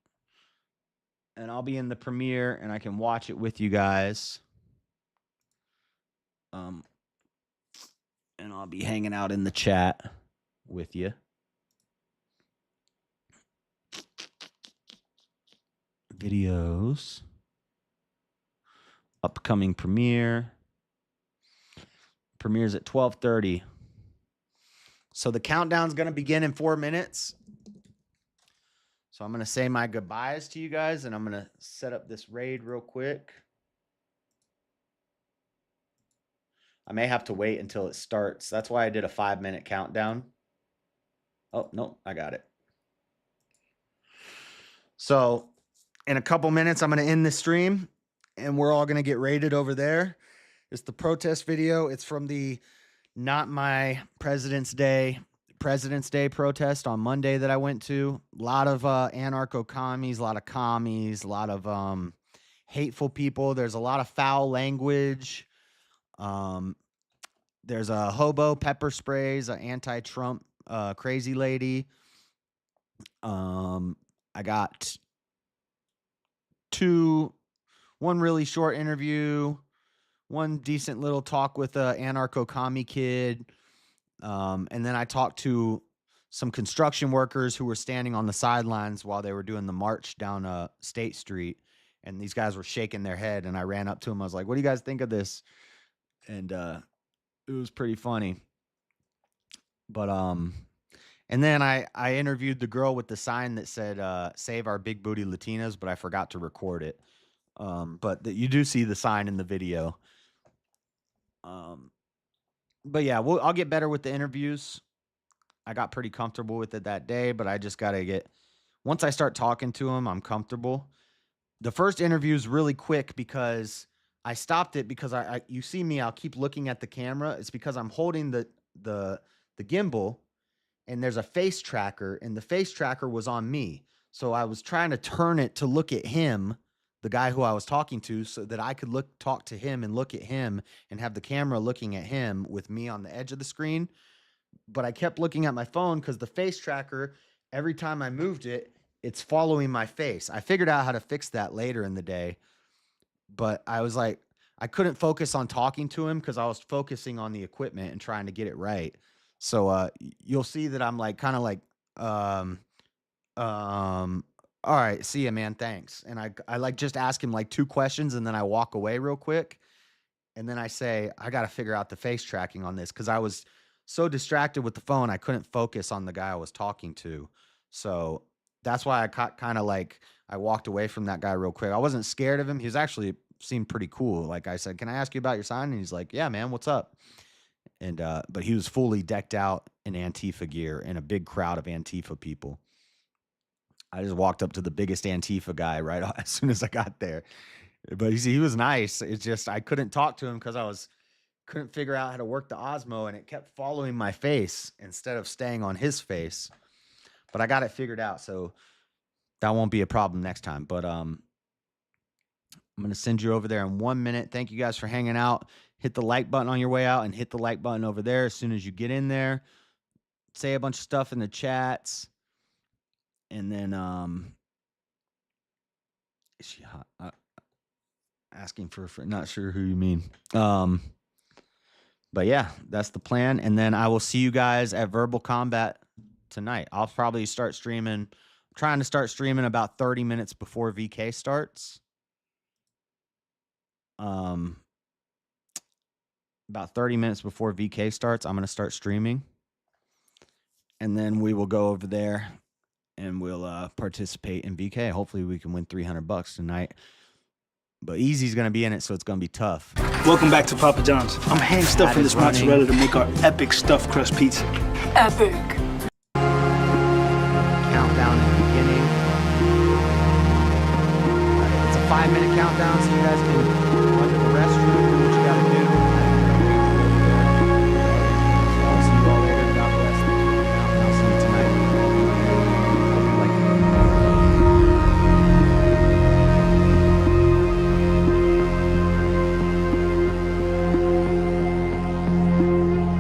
And I'll be in the premiere and I can watch it with you guys. And I'll be hanging out in the chat with you. Videos. Upcoming premiere. Premieres at 12:30. So the countdown's going to begin in 4 minutes. So I'm going to say my goodbyes to you guys, and I'm going to set up this raid real quick. I may have to wait until it starts. That's why I did a 5-minute countdown. Oh, no, I got it. So in a couple minutes, I'm going to end the stream, and we're all going to get raided over there. It's the protest video. It's from the Not My President's Day protest on Monday that I went to. A lot of anarcho-commies, a lot of commies, a lot of hateful people. There's a lot of foul language. There's a hobo pepper sprays, an anti-Trump crazy lady. I got one really short interview, one decent little talk with a anarcho-commie kid. And then I talked to some construction workers who were standing on the sidelines while they were doing the march down State Street. And these guys were shaking their head. And I ran up to them. I was like, what do you guys think of this? And it was pretty funny. But and then I interviewed the girl with the sign that said save our big booty Latinas, but I forgot to record it. But you do see the sign in the video. But yeah, I'll get better with the interviews. I got pretty comfortable with it that day, but I just got to once I start talking to them, I'm comfortable. The first interview is really quick because I stopped it because you see me, I'll keep looking at the camera. It's because I'm holding the gimbal and there's a face tracker, and the face tracker was on me. So I was trying to turn it to look at him, the guy who I was talking to, so that I could talk to him and look at him and have the camera looking at him with me on the edge of the screen. But I kept looking at my phone because the face tracker, every time I moved it, it's following my face. I figured out how to fix that later in the day, but I was like, I couldn't focus on talking to him because I was focusing on the equipment and trying to get it right. So you'll see that I'm like kind of like, all right, see ya, man, thanks. And I like just ask him like 2 questions and then I walk away real quick. And then I say, I got to figure out the face tracking on this because I was so distracted with the phone, I couldn't focus on the guy I was talking to. So that's why I kind of like, I walked away from that guy real quick. I wasn't scared of him. He was actually seemed pretty cool. Like I said, can I ask you about your sign? And he's like, yeah, man, what's up? And, but he was fully decked out in Antifa gear and a big crowd of Antifa people. I just walked up to the biggest Antifa guy right as soon as I got there. But he was nice. It's just I couldn't talk to him because couldn't figure out how to work the Osmo, and it kept following my face instead of staying on his face. But I got it figured out, so that won't be a problem next time. But I'm gonna send you over there in 1 minute. Thank you guys for hanging out. Hit the like button on your way out, and hit the like button over there as soon as you get in there. Say a bunch of stuff in the chats, and then is she hot? Asking for a friend. Not sure who you mean. But yeah, that's the plan. And then I will see you guys at Verbal Combat tonight. I'll probably start streaming. Trying to start streaming about 30 minutes before VK starts. About 30 minutes before VK starts, I'm going to start streaming. And then we will go over there and we'll participate in VK. Hopefully we can win $300 tonight. But Easy's going to be in it, so it's going to be tough. Welcome back to Papa John's. I'm hand stuffing this mozzarella to make our epic stuffed crust pizza. Epic. Countdown is beginning. It's a 5-minute countdown, so you guys can run to the restroom.